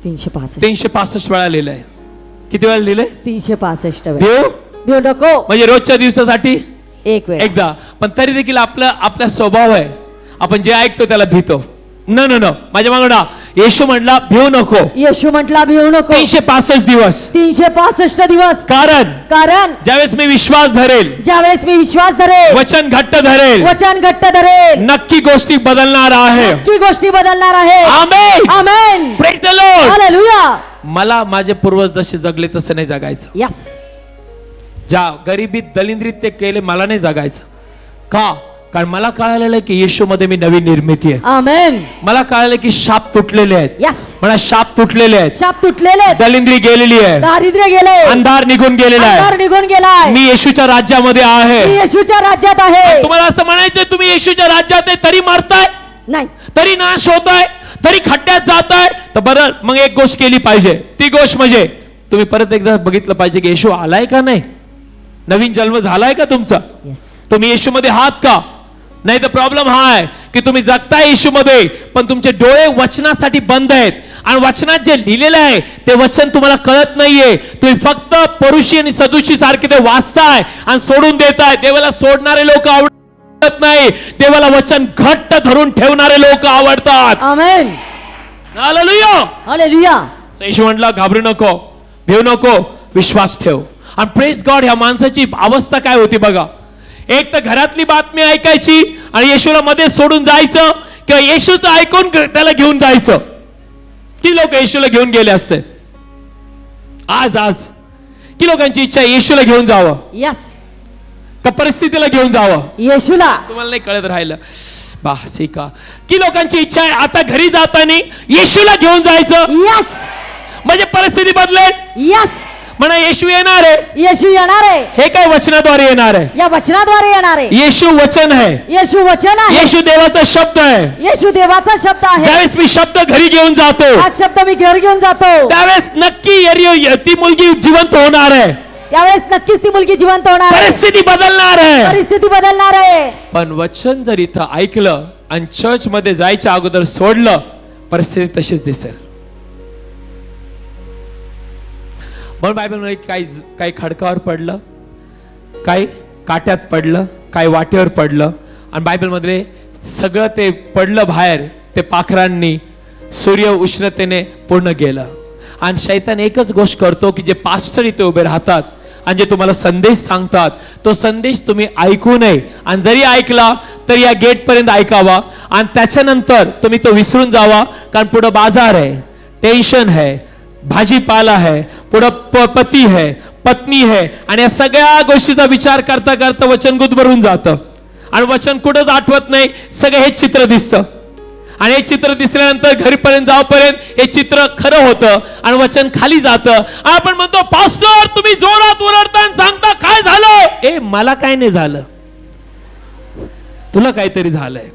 365 365 वेळा लिहिलंय. किती वेळा लिहिलंय? 365 वेळा. भिवू भिवू नको म्हणजे रोजच्या दिवसासाठी एक वेळ, एकदा. पण तरी देखील आपला स्वभाव आहे, आपण जे ऐकतो त्याला भीतो. न न न, माझ्या मागणा येशू म्हटला भिवू नको. येशू म्हटला भिवू नको. 365 दिवस. 365 दिवस. कारण ज्यावेळेस मी विश्वास धरेल, ज्यावेळेस मी विश्वास धरेल, वचन घट्ट धरेल, वचन घट्ट धरेल, नक्की गोष्टी बदलणार आहे. नक्की गोष्टी बदलणार आहे. Amen. Amen. Praise the Lord. Hallelujah. मला माझे पूर्वज जसे जगले तसे नाही जगायचं. यस. ज्या गरिबीत दलिंद्रीत ते केले, मला नाही जगायचं. का? कारण मला कळालेलं की येशू मध्ये मी नवीन निर्मिती आहे. आमेन. मला कळालं की शाप तुटलेले आहेत. यस. मला शाप तुटलेले आहेत, शाप तुटलेले आहेत, दलिंद्री गेलेली आहे, दारिद्र्य गेले, अंधार निघून गेलेला अंधार आहे. निघून गेलाय. मी येशूच्या राज्यामध्ये आहे. मी येशूच्या राज्यात आहे. तुम्हाला असं म्हणायचंय तुम्ही येशूच्या राज्यात आहे तरी मरताय, नाही, तरी नाश होताय, तरी खड्ड्यात जाताय, तर बरं मग एक गोष्ट केली पाहिजे. ती गोष्ट म्हणजे तुम्ही परत एकदा बघितलं पाहिजे की येशू आलाय का नाही, नवीन जन्म झालाय का तुमचा, यस. तुम्ही येशूमध्ये आहात का. नाही तर प्रॉब्लेम हा आहे की तुम्ही जगताय येशूमध्ये, पण तुमचे डोळे वचनासाठी बंद आहेत, आणि वचनात जे लिहिलेलं आहे ते वचन तुम्हाला कळत नाहीये. तुम्ही फक्त परुषी आणि सदुषी सारखे ते वाचताय आणि सोडून देताय. देवाला सोडणारे लोक आवडत नाही, देवाला वचन घट्ट धरून ठेवणारे लोक आवडतात. आमेन. हालेलुया. हालेलुया. येशू म्हटला घाबरू नको, भिवू नको, विश्वास ठेव. आणि प्रेज गॉड, ह्या माणसाची अवस्था काय होती बघा. एक तर घरातली बातमी ऐकायची आणि येशूला मध्ये सोडून जायचं, किंवा येशूचं ऐकून त्याला घेऊन जायचं. किती लोक येशूला घेऊन गेले असते आज किती लोकांची इच्छा येशूला घेऊन जावं, यस, का परिस्थितीला घेऊन जावं. येशूला. तुम्हाला नाही कळत राहिलं बस का. की लोकांची इच्छा आहे आता घरी जाताना येशूला घेऊन जायचं, यस, म्हणजे परिस्थिती बदलेल. यस. म्हणा येशू येणार आहे. येशू येणार आहे. हे काय वचनाद्वारे येणार आहे, या वचनाद्वारे येणार आहे. येशू वचन आहे, येशू वचन आहे, येशू देवाचा शब्द आहे. येशू देवाचा शब्द आहे. ज्यावेळेस मी शब्द घरी घेऊन जातो, हा शब्द मी घर घेऊन जातो, त्यावेळेस नक्की ती मुलगी जिवंत होणार आहे, त्यावेळेस नक्कीच ती मुलगी जिवंत होणार आहे, परिस्थिती बदलणार आहे. परिस्थिती बदलणार आहे. पण वचन जर इथं ऐकलं आणि चर्च मध्ये जायच्या अगोदर सोडलं, परिस्थिती तशीच दिसेल. म्हणून बायबलमध्ये काही खडकावर पडलं, काही काट्यात पडलं, काही वाटेवर पडलं, आणि बायबलमध्ये सगळं ते पडलं बाहेर, ते पाखरांनी सूर्य उष्णतेने पूर्ण गेलं. आणि शैतान एकच गोष्ट करतो की जे पास्टर इथे उभे राहतात आणि जे तुम्हाला संदेश सांगतात, तो संदेश तुम्ही ऐकू नये, आणि जरी ऐकला तर या गेट पर्यंत ऐकावा, आणि त्याच्यानंतर तुम्ही तो विसरून जावा. कारण पुढे बाजार आहे, टेन्शन आहे, भाजीपाला आहे, पुढं पती है, पत्नी है, आणि या सगळ्या गोष्टीचा विचार करता करता वचन गुदमरून जातं, आणि वचन कुठंच आठवत नाही. सगळं हे चित्र दिसतं, आणि हे चित्र दिसल्यानंतर घरीपर्यंत जाऊपर्यंत हे चित्र खरं होतं आणि वचन खाली जातं. आपण म्हणतो पास्टर तुम्ही जोरात ओरडता आणि सांगता काय झालं. ए मला काय नाही झालं, तुला काहीतरी झालंय,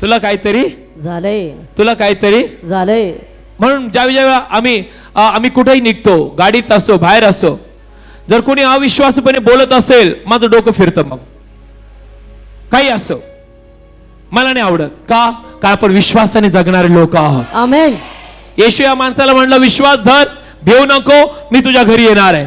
तुला काहीतरी झालंय, तुला काहीतरी झालंय. म्हणून ज्यावेळेला आम्ही कुठेही निघतो, गाडीत असो बाहेर असो, जर कोणी अविश्वासपणे बोलत असेल माझं डोकं फिरतं. मग काही असो, मला नाही आवडत. का? आपण विश्वासाने जगणारे लोक आहोत. आमेन. येशू या माणसाला म्हणलं, विश्वास धर, भेऊ नको, मी तुझ्या घरी येणार आहे.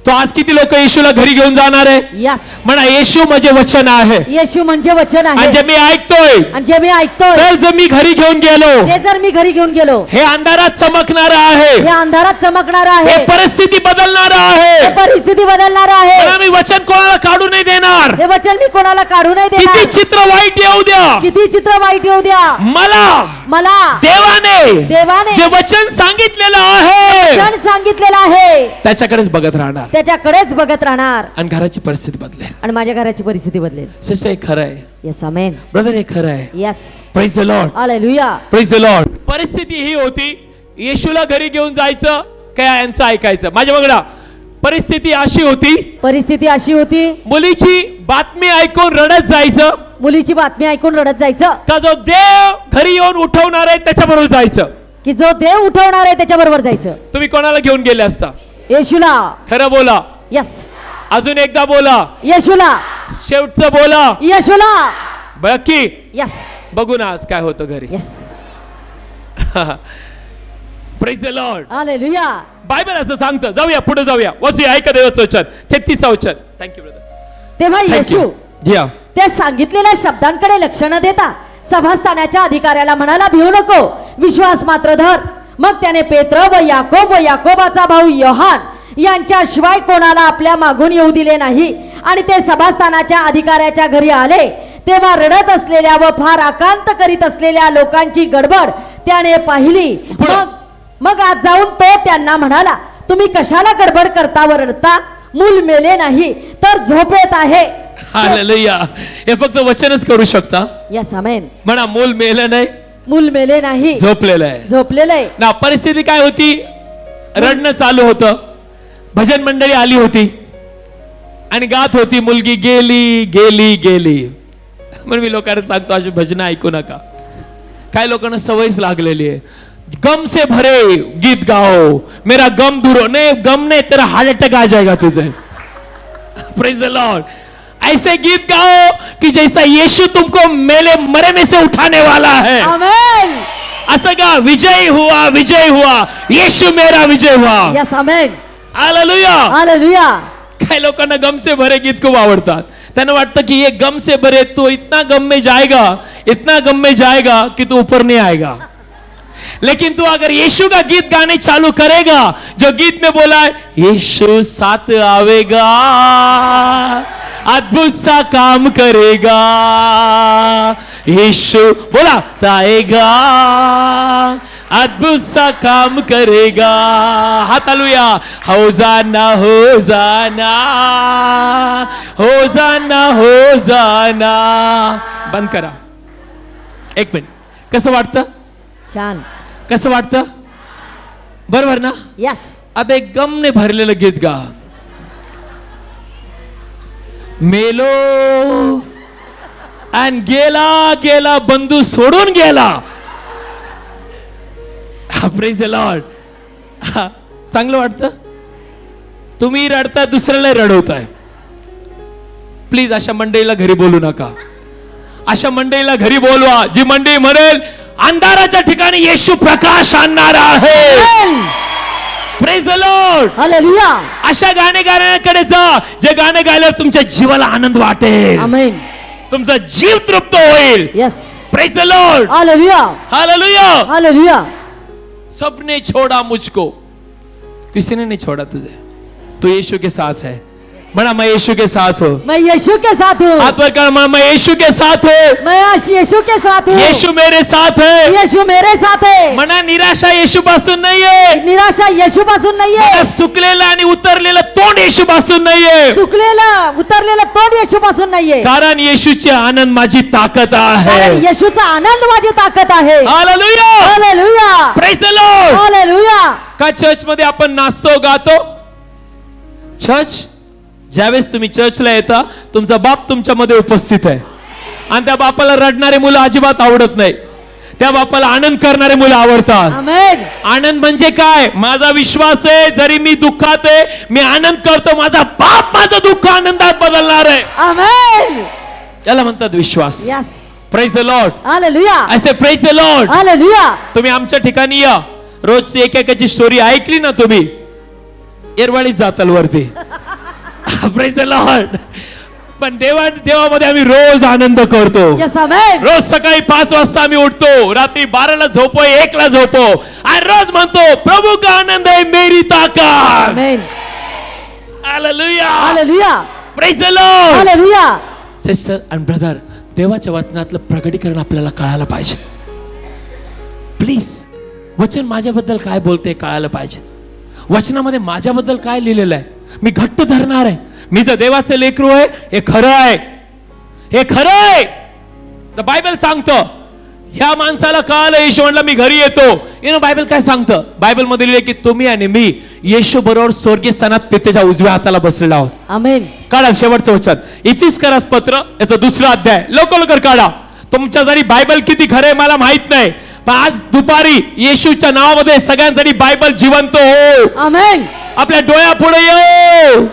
तो आज किती लोक येशूला घरी घेऊन जाणार आहे? यस. म्हणा, येशू म्हणजे वचन आहे. येशू म्हणजे वचन आहे. आणि जे मी ऐकतोय, आणि जे मी ऐकतोय, तर जर मी घरी घेऊन गेलो, ते जर मी घरी घेऊन गेलो, हे अंधारात चमकणार आहे, हे अंधारात चमकणार आहे, हे परिस्थिती बदलणार आहे, परिस्थिती बदलणार आहे. मला मी वचन कोणाला काढू नाही देणार. हे वचन मी कोणाला काढू नाही देणार. किती चित्र वाईट येऊ द्या, किती चित्र वाईट येऊ द्या, मला देवाने जे वचन सांगितलेलं आहे, वचन सांगितलेलं आहे, त्याच्याकडेच बघत राहणार, त्याच्याकडेच बघत राहणार. आणि घराची परिस्थिती बदलेल, आणि माझ्या घराची परिस्थिती बदलेल. सिस्टर, हे खरं आहे. यस. आमेन. ब्रदर, हे खरं आहे. Yes. Praise the Lord. Hallelujah. Praise the Lord. परिस्थिती ही होती, येशूला घरी घेऊन जायचं काय यांचं ऐकायचं. माझ्या बघा, परिस्थिती अशी होती, मुलीची बातमी ऐकून रडत जायचं, मुलीची बातमी ऐकून रडत जायचं, का जो देव घरी येऊन उठवणार आहे त्याच्याबरोबर जायचं, की जो देव उठवणार आहे त्याच्याबरोबर जायचं. तुम्ही कोणाला घेऊन गेले असता? येशूला. खरं बोला. यस. अजून एकदा बोला. येशूला. शेवटचं बोला. येशूला. बाकी यस. बघू ना आज काय होतं घरी. Yes. Praise the Lord. Hallelujah. Bible असं सांगतं. जाऊया पुढे जाऊया. वसूया, ऐका देवाचं वचन 33 वचन. Thank you brother. तेव्हा येशू या त्या सांगितलेल्या शब्दांकडे लक्ष न देता सभास्थानाच्या अधिकाऱ्याला म्हणाला, भिवू नको, विश्वास मात्र धर. मग त्याने पेत्र व याकोबाचा भाऊ योहान यांच्याशिवाय कोणाला आपल्या मागून येऊ दिले नाही. आणि ते सभास्थानाच्या अधिकाऱ्याच्या घरी आले, तेव्हा रडत असलेल्या व फार आकांत करीत असलेल्या लोकांची गडबड त्याने पाहिली. मग आज जाऊन तो त्यांना म्हणाला, तुम्ही कशाला गडबड करता व रडता? मूल मेले नाही, तर झोपेत आहे. हालेलुया. हे फक्त वचनच करू शकता. यस. आमेन. म्हणा, मूल मेलं नाही, मूल मेले नाही, झोपलेलं आहे. झोपलेलं आहे ना. परिस्थिती काय होती? रडणं चालू होतं. भजन मंडळी आली होती आणि गात होती, मुलगी गेली गेली गेली. म्हणून मी लोकांना सांगतो, अशी भजनं ऐकू नका. काय लोकांना सवयच लागलेली आहे. गम से भरे गीत गाओ, मेरा गम दूर हो. नहीं, गम नहीं, तेरा हार्ट अटैक आ जाएगा तुझे. Praise the Lord. ऐसे गीत गाओ कि जैसा यीशु तुमको मरे में से उठाने वाला है. आमेन. असं का? विजय हुआ, विजय हुआ, यीशु मेरा विजय हुआ. यस. आमेन. हालेलुया. हालेलुया. काय लोकांना गम से भरे गीत खूप आवडतात. त्यांना वाटतं की ये गम से भरे, तो इतना गम में जाएगा, इतना गम में जाएगा कि तू ऊपर नहीं आएगा. लेकिन तू अगर यीशु का गीत गाने चालू करेगा, जो गीत में बोला है, यीशु साथ आवेगा, अद्भुत सा काम करेगा, यीशु बोला आएगा, अद्भुत सा काम करेगा. हालेलुया. होजाना होजाना होजाना होजाना. बंद करा. एक मिनिट. कसं वाटतं? छान. कसं वाटतं? बरोबर ना? यस. आता एक गमने भरलेलं गीत गा. मेलो आणि गेला गेला बंधू सोडून गेला. Praise the Lord. चांगलं वाटतं? तुम्ही रडता, दुसऱ्याला रडवताय. प्लीज अशा मंडळीला घरी बोलू नका. अशा मंडळीला घरी बोलवा, जी मंडळी म्हणेल अंधाराच्या ठिकाणी येशू प्रकाश आणणार आहे. Praise the Lord. हालेलुया. अशा गाणे गाण्याकडे जा, जे गाणे गायल्यावर तुमच्या जीवाला आनंद वाटेल. आमेन. तुमचा जीव तृप्त होईल. Yes. Praise the Lord. Hallelujah. Hallelujah. Hallelujah. सबने छोड़ा मुझको, किसी ने नहीं छोड़ा तुझे. तू यीशु के साथ है. बड़ा, मैं यीशु के साथ हूँ. मैं यीशु के साथ हूँ. हाथ पर कर, मैं यीशु के साथ हूँ. मैं यीशु के साथ हूँ. यीशु मेरे साथ है. यीशु मेरे साथ है. मना निराशा येशू पासून नाहीये. निराशा येशू पासून नाहीये. सुकलेलं आणि उतरलेलं तोंड येशू पासून नाहीये. सुकलेलं उतरलेलं तोंड येशू पासून नाहीये. कारण येशूची आनंद माझी ताकद आहे. येशूचा आनंद माझी ताकद आहे. Hallelujah. Hallelujah. Praise the Lord. Hallelujah. का चर्च मध्ये आपण नाचतो, गातो? चर्च, ज्यावेळेस तुम्ही चर्चला येता, तुमचा बाप तुमच्यामध्ये उपस्थित आहे. आणि त्या बापाला रडणारे मुलं अजिबात आवडत नाही. त्या बापाला आनंद करणारे मुलं आवडतात. आमेन. आनंद म्हणजे काय? माझा विश्वास आहे, जरी मी दुःखात आहे, मी आनंद करतो. माझा बाप माझं दुःख आनंदात बदलणार आहे. आमेन. याला म्हणतात विश्वास. Yes. Praise the Lord. Hallelujah. I say praise the Lord. Hallelujah. तुम्ही आमच्या ठिकाणी या. रोजची एकेकाची स्टोरी ऐकली ना तुम्ही, एरवाडीत जाताल वरती. Praise the Lord. पण देवामध्ये आम्ही रोज आनंद करतो. Yes amen. रोज सकाळी 5 वाजता आम्ही उठतो, रात्री 12ला झोपो, 1ला झोपो, आणि रोज म्हणतो प्रभू का आनंद है मेरी ताकत. Amen. Hallelujah. Hallelujah. Praise the Lord. Hallelujah. Sister and brother, देवाच्या वचनातलं प्रगटीकरण आपल्याला कळायला पाहिजे. प्लीज, वचन माझ्याबद्दल काय बोलते कळायला पाहिजे. वचनामध्ये माझ्याबद्दल काय लिहिलेलं आहे, मी घट्ट धरणार आहे. मी जर देवाचे लेकरू आहे, हे खरं आहे, हे खरं आहे. द बायबल सांगतं, ह्या माणसाला कळालं, येशू म्हणला मी घरी येतो. बायबल काय सांगतं, बायबल मध्ये लिहिले की तुम्ही आणि मी येशू बरोबर स्वर्गीय स्थानात पित्याच्या उजव्या हाताला बसलेला आहोत. आमेन. काढा शेवटचं वचन, इफिसकरास पत्र याचा 2रा अध्याय. लवकर काढा. तुमच्या जरी बायबल किती खरे मला माहित नाही, पण आज दुपारी येशूच्या नावामध्ये सगळ्यांसाठी बायबल जिवंत हो. आमेन. आपल्या डोळ्यापुढे येऊ.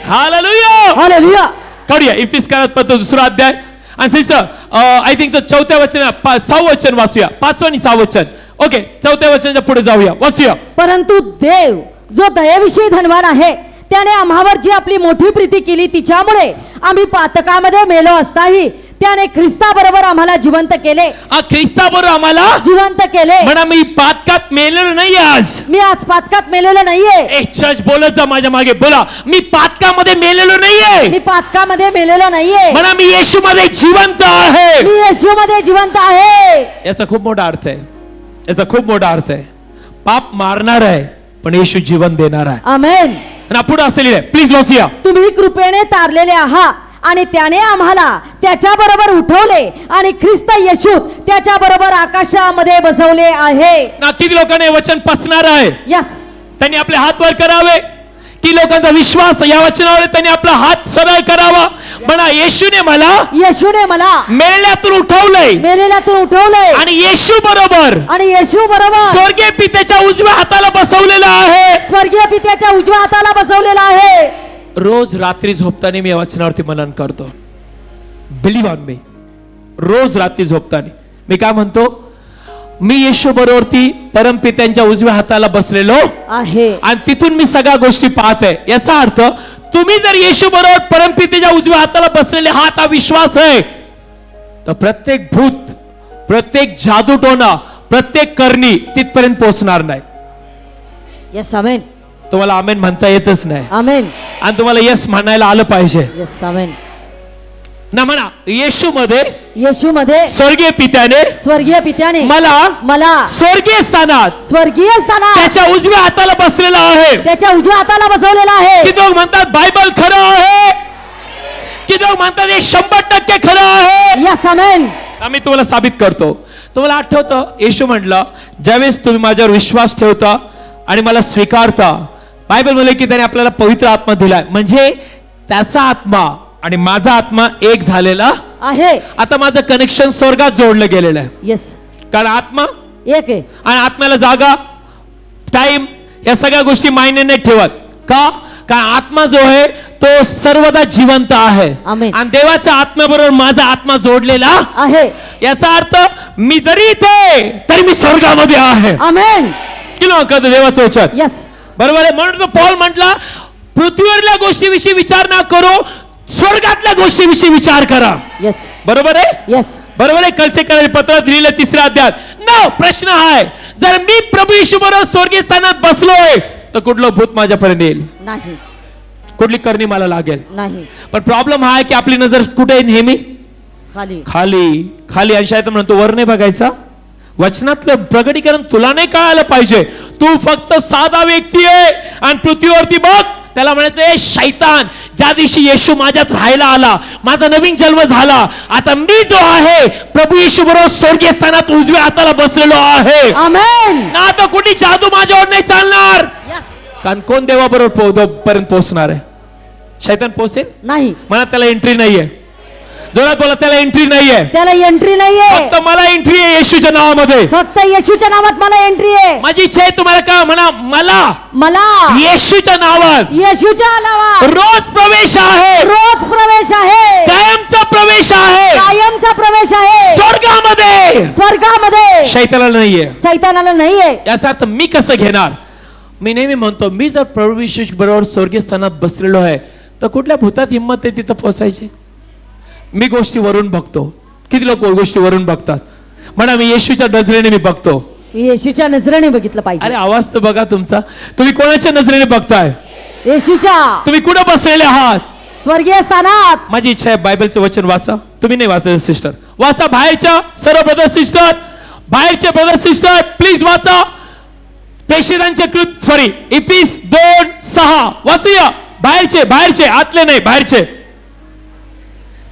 हालेलुया. हालेलुया. काढूया इफिसकरास पत्र 2रा अध्याय. आणि सिस्टर आय थिंक 4थ्या वचन 6वं वचन वाचूया. 5वं आणि 6वं वचन. ओके, 4थ्या वचनाच्या पुढे जाऊया, वाचूया. परंतु देव जो दयेविषयी धनवान आहे, त्याने आम्हावर जी आपली मोठी प्रीती केली, तिच्यामुळे आम्ही पातकामध्ये मेलो असताही त्याने ख्रिस्ताबरोबर आम्हाला जिवंत केले. ख्रिस्ताबरोबर आम्हाला जिवंत केले. म्हणा मी पातकात मेलेलो नाही. आज मी आज पातकात मेलेलो नाहीये. चर्च बोलत जा माझ्या मागे, बोला मी पातकामध्ये मेलेलो नाहीये. मी पातकामध्ये मेलेलो नाहीये. म्हणा मी येशूमध्ये जिवंत आहे. मी येशूमध्ये जिवंत आहे. याचा खूप मोठा अर्थ आहे. याचा खूप मोठा अर्थ आहे. पाप मारणार आहे, पण येशू जीवन देणार आहे. आमेन. आणि पुढे असलेले प्लीज वाचूया. तुम्ही कृपेने तारलेले आहात आणि त्याने आम्हाला त्याच्या बरोबर उठवले आणि ख्रिस्त येशूत त्याच्या बरोबर आकाशामध्ये बसवले आहे. ना किती लोकांना हे वचन पचणार आहे? यस. त्यांनी आपले हात वर करावे. की लोकांचा विश्वास या वचनावर त्यांनी आपला हात सरळ करावा. म्हणा येशूने मला मेलेल्यातून उठवलंय. मेलेल्यातून उठवलंय. आणि येशू बरोबर स्वर्गीय पित्याच्या उजव्या हाताला बसवलेला आहे. स्वर्गीय पित्याच्या उजव्या हाताला बसवलेला आहे. रोज रात्री झोपताना मी या वचनावरती मनन करतो. Believe on me. रोज रात्री झोपताना मी काय म्हणतो, मी येशू बरोबरती परमपित्यांच्या उजव्या हाताला बसलेलो आहे आणि तिथून मी सगळ्या गोष्टी पाहतोय. याचा अर्थ तुम्ही जर येशू बरोबर परमपित्याच्या उजव्या हाताला बसलेले हात हा विश्वास आहे, तर प्रत्येक भूत, प्रत्येक जादूटोना, प्रत्येक करणी तिथपर्यंत पोहोचणार नाही. Yes amen. तुम्हाला आमेन म्हणता येतच नाही. आमेन. आणि तुम्हाला यस म्हणायला आलं पाहिजे. Yes amen. ना म्हणा येशूमध्ये स्वर्गीय पित्याने मला स्वर्गीय स्थानात त्याच्या उजव्या हाताला बसलेला आहे. त्याच्या उजव्या हाताला बसवलेला आहे. किती लोक म्हणतात बायबल खरं आहे? किती लोक म्हणतात हे 100% खरं आहे? यस आमेन. आम्ही तुम्हाला साबित करतो. तुम्हाला आठवतं येशू म्हटलं, ज्यावेळेस तुम्ही माझ्यावर विश्वास ठेवता आणि मला स्वीकारता, बायबल म्हणले की त्याने आपल्याला पवित्र आत्मा दिलाय. म्हणजे त्याचा आत्मा आणि माझा आत्मा एक झालेला आहे. आता माझं कनेक्शन स्वर्गात जोडलं गेलेलं आहे. यस. कारण आत्मा एक आहे आणि आत्म्याला जागा, टाइम या सगळ्या गोष्टी मायने नाही ठेवत. का? कारण आत्मा जो आहे तो सर्वदा जिवंत आहे. आणि देवाच्या आत्म्याबरोबर माझा आत्मा जोडलेला आहे. याचा अर्थ मी जरी इथे तरी मी स्वर्गामध्ये आहे. आमेन. किलो कधी देवाचं वचन. यस. बरोबर आहे. म्हणून तो पौल म्हटला, पृथ्वीवरल्या गोष्टीविषयी विचार ना करो, स्वर्गातल्या गोष्टीविषयी विचार करा. यस. बरोबर आहे. यस. बरोबर आहे. कलसेकर पत्रात लिहिलं 3रा अध्याय. नो प्रश्न आहे, जर मी प्रभू येशू बरोबर स्वर्गीय स्थानात बसलोय तर कुठलं भूत माझ्यापर्यंत येईल नाही, कुठली करणी मला लागेल नाही. पण प्रॉब्लेम हा आहे की आपली नजर कुठे नेहमी खाली खाली खाली. अंशाय तर म्हणतो वर नाही बघायचा. वचनातलं प्रगटीकरण तुला नाही कळायला पाहिजे. तू फक्त साधा व्यक्ती आहे आणि पृथ्वीवरती बघ. त्याला म्हणायचं ए शैतान, ज्या दिवशी येशू माझ्यात राहायला आला, माझा नवीन जन्म झाला, आता मी जो आहे प्रभू येशू बरोबर स्वर्गीय स्थानात उजव्या हाताला बसलेलो आहे. आमेन. ना आता कुठे जादू माझ्यावर नाही चालणार. कारण कोण देवाबरोबर पर्यंत पोहोचणार आहे? शैतान पोहोचेल नाही. म्हणा त्याला एंट्री नाहीये. जोरात बोला, त्याला एंट्री नाहीये. त्याला एंट्री नाहीये. फक्त मला एंट्री आहे येशूच्या नावामध्ये. फक्त येशूच्या नावात मला एंट्री आहे. माझी इच्छा आहे तुम्हाला का म्हणा, मला येशूच्या नावात, येशूच्या नावात रोज प्रवेश आहे. रोज प्रवेश आहे. कायमचा प्रवेश आहे. कायमचा प्रवेश आहे स्वर्गामध्ये. स्वर्गामध्ये. शैतानाला नाहीये. सैतानाला नाहीये. याचा अर्थ मी कसं घेणार? मी नेहमी म्हणतो, मी जर प्रभू येशू बरोबर स्वर्गीय स्थानात बसलेलो आहे तर कुठल्या भूतात हिंमत आहे तिथं पोहोचायची? मी गोष्टी वरून बघतो. किती लोक गोष्टी वरून बघतात? म्हणा, मी येशूच्या नजरेने मी बघतो. येशूच्या नजरेने बघितलं पाहिजे. अरे आवाज तर बघा तुमचा. तुम्ही कोणाच्या नजरेने बघताय? येशूच्या. तुम्ही कुठे बसलेले आहात? स्वर्गीय स्थानात. माझी इच्छा आहे बायबलचं वचन वाचा. तुम्ही नाही वाचायचं सिस्टर, वाचा. बाहेरच्या सर्व ब्रदर सिस्टर, बाहेरचे ब्रदर सिस्टर प्लीज वाचा. प्रेषितांचे कृत सॉरी इफिस 2:6 वाचूया. बाहेरचे, बाहेरचे, आतले नाही, बाहेरचे.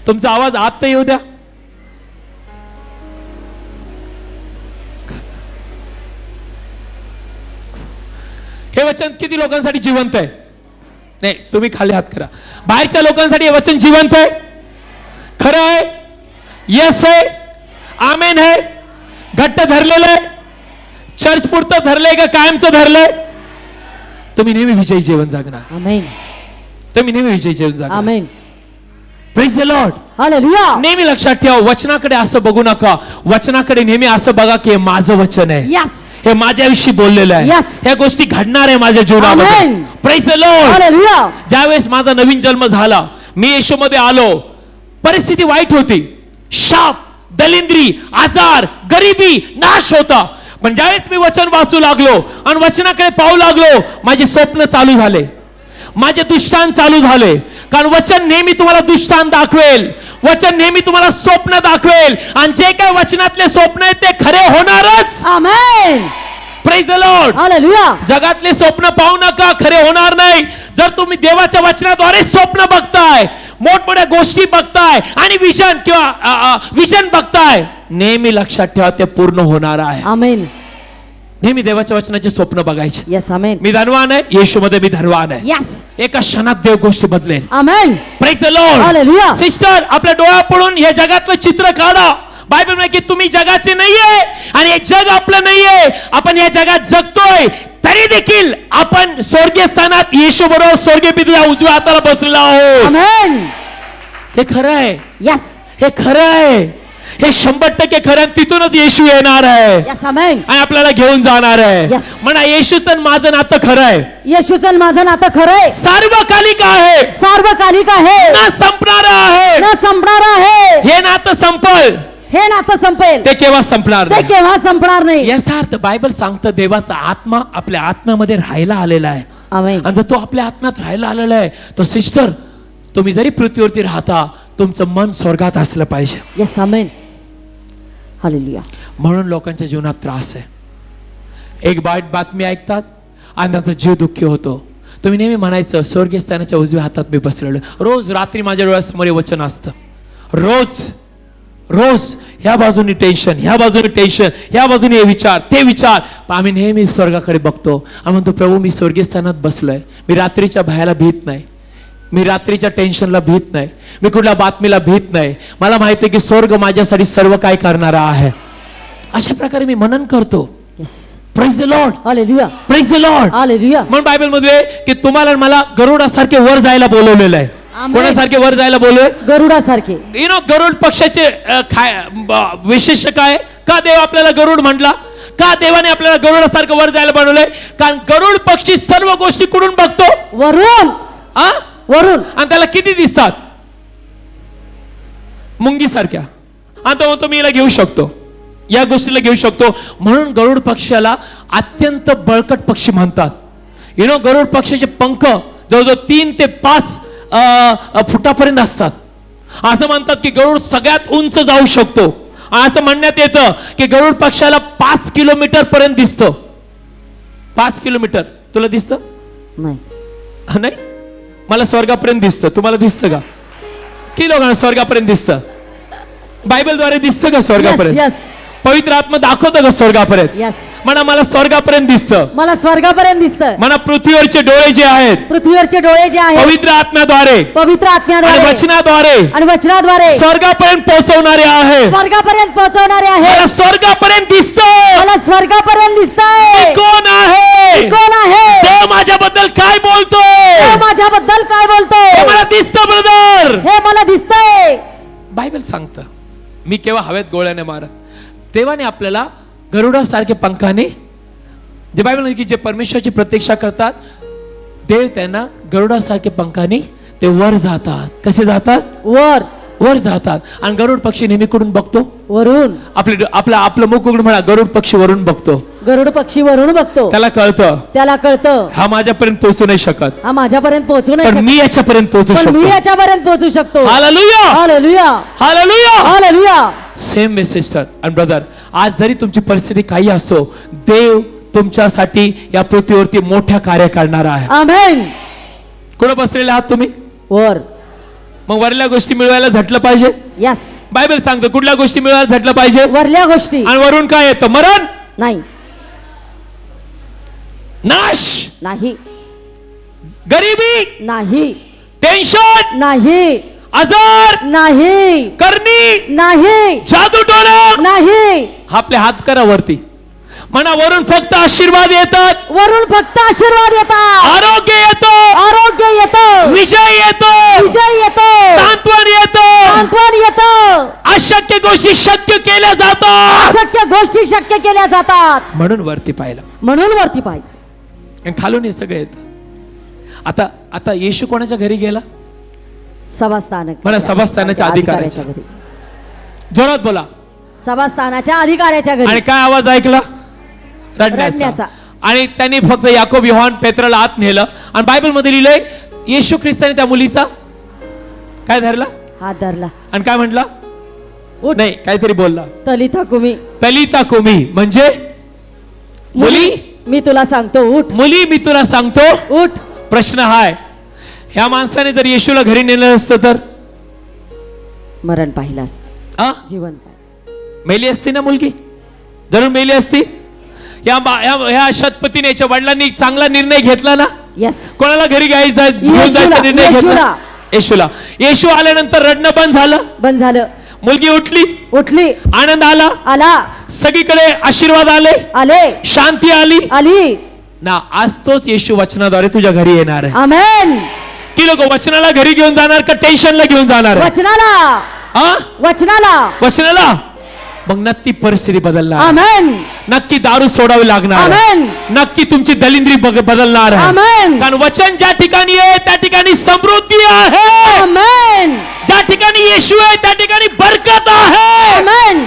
तुमचा आवाज आत तर येऊ द्या. हे वचन किती लोकांसाठी जिवंत आहे? नाही, तुम्ही खाली हात करा. बाहेरच्या लोकांसाठी हे वचन जिवंत आहे, खरं आहे, यस आहे, आमेन आहे, घट्ट धरलेलं आहे, चर्च पुरतं धरलंय का कायमचं धरलंय? तुम्ही नेहमी विजयी जीवन जगणार. आमेन. तुम्ही नेहमी विजयी जीवन जगणार. Amen. Praise the Lord. Hallelujah. नेहमी लक्षात ठेवा, वचनाकडे असं बघू नका. वचनाकडे नेहमी असं बघा की हे माझं वचन आहे. यस. हे माझ्याविषयी बोललेलं आहे. Yes. ह्या गोष्टी घडणार आहे माझ्या जीवनामध्ये. Amen. Praise the Lord. Hallelujah. ज्यावेळेस माझा नवीन जन्म झाला, मी येशूमध्ये आलो, परिस्थिती वाईट होती. शाप, दलिंद्री, आजार, गरिबी, नाश होता. पण ज्यावेळेस मी वचन वाचू लागलो आणि वचनाकडे पाहू लागलो, माझे स्वप्न चालू झाले, माझे दुष्टांत चालू झाले. कारण वचन नेहमी तुम्हाला दुष्टांत दाखवेल, वचन नेहमी तुम्हाला स्वप्न दाखवेल, आणि जे काही वचनातले स्वप्न आहेत ते खरे होणारच. Amen. Praise the Lord. Hallelujah. जगातले स्वप्न पाहू नका, खरे होणार नाही. जर तुम्ही देवाच्या वचनाद्वारे स्वप्न बघताय, मोठमोठ्या गोष्टी बघताय आणि विजन किंवा विजन बघताय, नेहमी लक्षात ठेवा ते पूर्ण होणार आहे. आमेन. नेहमी देवाच्या वचनाचे स्वप्न बघायचे. यस. आमेन. मी धनवान आहे, येशूमध्ये मी धनवान आहे. यस. एका क्षणात देव गोष्टी बदलेल. Amen. Praise the Lord. Hallelujah. Sister, आपल्या डोळ्यापुढून हे जगातलं चित्र काढा. बायबल म्हणे की तुम्ही जगाचे नाहीये आणि हे जग आपलं नाहीये. आपण या जगात जगतोय, तरी देखील आपण स्वर्गीय स्थानात येशू बरोबर स्वर्गीय पित्याच्या उजव्या हाताला बसलेलो आहोत. आमेन. हे खरं आहे. यस. हे खरं आहे. हे 100% खरं आहे. तिथूनच येशू येणार आहे यस. आमेन. आणि आपल्याला घेऊन जाणार आहे. Yes. म्हणा, येशूचं माझं नातं खरं आहे. येशूचं माझं नातं खरं आहे. सार्वकालिक आहे, सार्वकालिक आहे, न संपणार आहे. न संपणार आहे. हे नातं संपल, हे नातं संपेल, ते केव्हा संपणार ते नाही. केव्हा संपणार नाही. याचा अर्थ बायबल सांगतं देवाचा आत्मा आपल्या आत्म्यामध्ये राहायला आलेला आहे. आमेन. आणि जर तो आपल्या आत्म्यात राहायला आलेला आहे, तो सिस्टर, तुम्ही जरी पृथ्वीवरती राहता, तुमचं मन स्वर्गात असलं पाहिजे. यस. आमेन. हालेलुया. म्हणून लोकांच्या जीवनात त्रास आहे. एक वाईट बातमी ऐकतात आणि त्यांचा जीव दुःखी होतो. तुम्ही नेहमी म्हणायचं, स्वर्गीय स्थानाच्या उजव्या हातात मी बसलेलो. रोज रात्री माझ्या डोळ्यासमोर वचन असतं. रोज रोज ह्या बाजूनी टेन्शन, ह्या बाजूने टेन्शन, ह्या बाजूने हे विचार, ते विचार. पण आम्ही नेहमी स्वर्गाकडे बघतो आणि म्हणतो, प्रभू मी स्वर्गीय स्थानात बसलोय. मी रात्रीच्या भयाला भीत नाही, मी रात्रीच्या टेन्शनला भीत नाही, मी कुठल्या बातमीला भीत नाही. मला माहिती आहे की स्वर्ग माझ्यासाठी सर्व काय करणारा आहे. अशा प्रकारे मी मनन करतो. Yes. Praise the Lord. Hallelujah. Praise the Lord. Hallelujah. म्हणून बायबल मध्ये की तुम्हाला मला गरुडासारखे वर जायला बोलवलेलं आहे. आमेन. कोणासारखे वर जायला बोलवले? गरुडासारखे. गरुड पक्षाचे विशेष काय? का देव आपल्याला गरुड म्हटला? का देवाने आपल्याला गरुडासारखं वर जायला बनवलंय? कारण गरुड पक्षी सर्व गोष्टी कुठून बघतो? वरून. वरून. आणि त्याला किती दिसतात? मुंगी सारख्या. आणि तो म्हणतो मी याला घेऊ शकतो, या गोष्टीला घेऊ शकतो. म्हणून गरुड पक्षाला अत्यंत बळकट पक्षी म्हणतात. गरुड पक्षाचे पंख जवळजवळ 3 ते 5 फुटापर्यंत असतात. असं म्हणतात की गरुड सगळ्यात उंच जाऊ शकतो. असं म्हणण्यात येतं की गरुड पक्षाला 5 किलोमीटर पर्यंत दिसतं. 5 किलोमीटर. तुला दिसतं? नाही. मला स्वर्गापर्यंत दिसतं. तुम्हाला दिसतं का? किती लोकांना स्वर्गापर्यंत दिसतं? बायबलद्वारे दिसतं का स्वर्गापर्यंत? यस. पवित्र आत्मा दाखवतं का स्वर्गापर्यंत? यस. म्हणा मला स्वर्गापर्यंत दिसतं, मला स्वर्गापर्यंत दिसतं. म्हणा पृथ्वीवरचे डोळे जे आहेत पृथ्वीवरचे डोळे जे आहेत पवित्र आत्म्याद्वारे पवित्र आणि आत्म्याद्वारे वचनाद्वारे आणि वचनाद्वारे स्वर्गापर्यंत पोहोचवणारे आहे. स्वर्गापर्यंत पोहोचवणारे मला आहे. स्वर्गापर्यंत दिसतं. मला स्वर्गापर्यंत दिसतंय. कोण आहे? कोण आहे? देव माझ्याबद्दल काय बोलतो? देव माझ्याबद्दल काय बोलतोय? हे मला दिसतं ब्रदर. हे मला दिसतंय. बायबल सांगतं मी केव्हा हवेत गोळ्याने मारत. देवाने आपल्याला गरुडासारखे पंखाने, जे बायबल म्हणते की जे परमेश्वराची प्रतीक्षा करतात देव त्यांना गरुडासारखे पंखाने ते वर जातात. कसे जातात? वर वर जातात. आणि गरुड पक्षी नेहमी कुठून बघतो? वरून. आपलं मुख उघडून म्हणा, गरुड पक्षी वरून बघतो. गरुड पक्षी वरून बघतो. त्याला कळतं त्याला कळतं हा माझ्यापर्यंत पोहोचू नाही शकत, हा माझ्यापर्यंत पोहोचू नाही पण शकत. मी याच्यापर्यंत पोहोचू पण मी शकतो. याच्यापर्यंत पोहोचू शकतो. Hallelujah, hallelujah, hallelujah, hallelujah. Same may sister and brother, आज जरी तुमची परिस्थिती काही असो, देव तुमच्यासाठी या पृथ्वीवरती मोठ्या कार्य करणार आहे. आमेन. कुठं बसलेले आहात तुम्ही? वर. मग वरल्या गोष्टी मिळवायला झटलं पाहिजे. यस. बायबल सांगतो कुठल्या गोष्टी मिळवायला झटलं पाहिजे? वरल्या गोष्टी. आणि वरून काय येतं? मरण नाही, नाश नाही, गरिबी नाही, टेन्शन नाही, आजार नाही, करणी नाही, जादूटोणा नाही. आपले हात करा वरती, म्हणा वरून फक्त आशीर्वाद येतात. वरून फक्त आशीर्वाद येतात. आरोग्य येतं, आरोग्य येतं. विजय येतो, विजय येतो. सांत्वन येतं, सांत्वन येतं. अशक्य गोष्टी शक्य केल्या जातात. अशक्य गोष्टी शक्य केल्या जातात. म्हणून वरती पाहिलं, म्हणून वरती पाहिजे. आणि खालून हे सगळे येतं. आता येशू कोणाच्या घरी गेला? सभास्थानक. मला सभास्थानाच्या अधिकाऱ्याच्या घरी. जोरात बोला. सभास्थानाच्या अधिकाऱ्याच्या घरी. आणि काय आवाज ऐकला? रडण्याचा. रडण्याचा. आणि त्यांनी फक्त याकोब, योहान, पेत्राला आत नेलं. आणि बायबल मध्ये लिहिलंय येशू ख्रिस्ताने त्या मुलीचा काय धरला? हात धरला. आणि काय म्हटला? उठ. नाही, काहीतरी बोलला. तलिथा कुमी. तलिता कुमी म्हणजे मुली, मी तुला सांगतो उठ. मुली मी तुला सांगतो उठ. प्रश्न हाय, ह्या माणसाने जर येशूला घरी नेलं असतं तर मरण पाहिलं असतं. आ? जीवन पाहिलं. मेली असती ना मुलगी, जरूर मेली असती. ह्या शतपतीने याच्या वडिलांनी चांगला निर्णय घेतला ना. यस. कोणाला घरी घेऊन जायचा निर्णय घेतला? येशूला. येशू आल्यानंतर रडणं बंद झालं. बंद झालं. मुलगी उठली. उठली. आनंद आला. आला. सगळीकडे आशीर्वाद आले. आले. शांती आली. आली ना. आज तोच येशू वचनाद्वारे तुझ्या घरी येणार आहे. आमेन. की लोक वचनाला घरी घेऊन जाणार का टेन्शनला घेऊन जाणार? वचनाला. हा, वचनाला. वचनाला. मग नक्की परिस्थिती बदलणार. आमेन. नक्की दारू सोडावी लागणार. आमेन. नक्की तुमची दलिंद्री बदलणार आहे. आमेन. कारण वचन ज्या ठिकाणी आहे त्या ठिकाणी समृद्धी आहे. आमेन. ज्या ठिकाणी येशू आहे त्या ठिकाणी बरकत आहे. आमेन.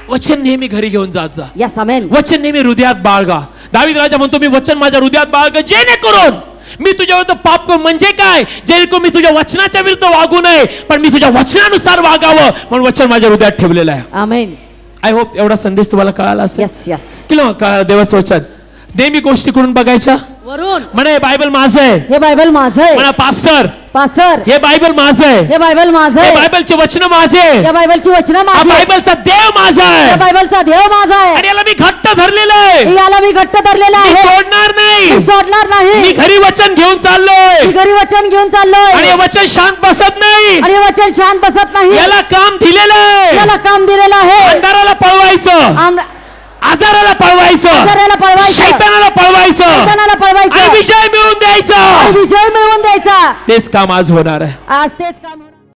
वचन नेहमी घरी घेऊन जात जा. यस. आमेन. वचन नेहमी हृदयात बाळगा. दावीद राजा म्हणतो मी वचन माझ्या हृदयात बाळगा जेणेकरून मी तुझ्या विरुद्ध पाप करू. म्हणजे काय? जेणेकरून मी तुझ्या वचनाच्या विरुद्ध वागू नये, पण मी तुझ्या वचनानुसार वागावं म्हणून वचन माझ्या हृदयात ठेवलेलं आहे. आमेन. आय होप एवढा संदेश तुम्हाला कळाला असेल. यस. यस. किलो कळाला. देवाचं वचन नेहमी गोष्टी कुठून बघायच्या? वरून. म्हणे बायबल माझं आहे. हे बायबल माझं आहे. म्हणा पास्टर पास्टर. हे बायबल माझं आहे. हे बायबल माझं हे आहे. बायबलचे वचन माझे. या बायबलची वचनं हा माझी आहेत. बायबलचा देव माझा या आहे. बायबलचा देव माझा आहे. आणि याला मी घट्ट धरलेलं आहे. याला मी घट्ट धरलेला मी आहे. सोडणार नाही. मी सोडणार मी नाही. घरी वचन घेऊन चाललोय. मी घरी वचन घेऊन चाललोय. आणि हे वचन शांत बसत नाही. आणि हे वचन शांत बसत नाही. याला काम दिलेलं आहे. याला काम दिलेलं आहे. अंधाराला पळवायचं, आजाराला पळवायचं, आजाराला पळवायचं, शैतानाला पळवायचं, शैतानाला पळवायचं, आणि विजय मिळवून द्यायचा. विजय मिळवून द्यायचा. तेच काम आज होणार आहे. आज तेच काम होणार.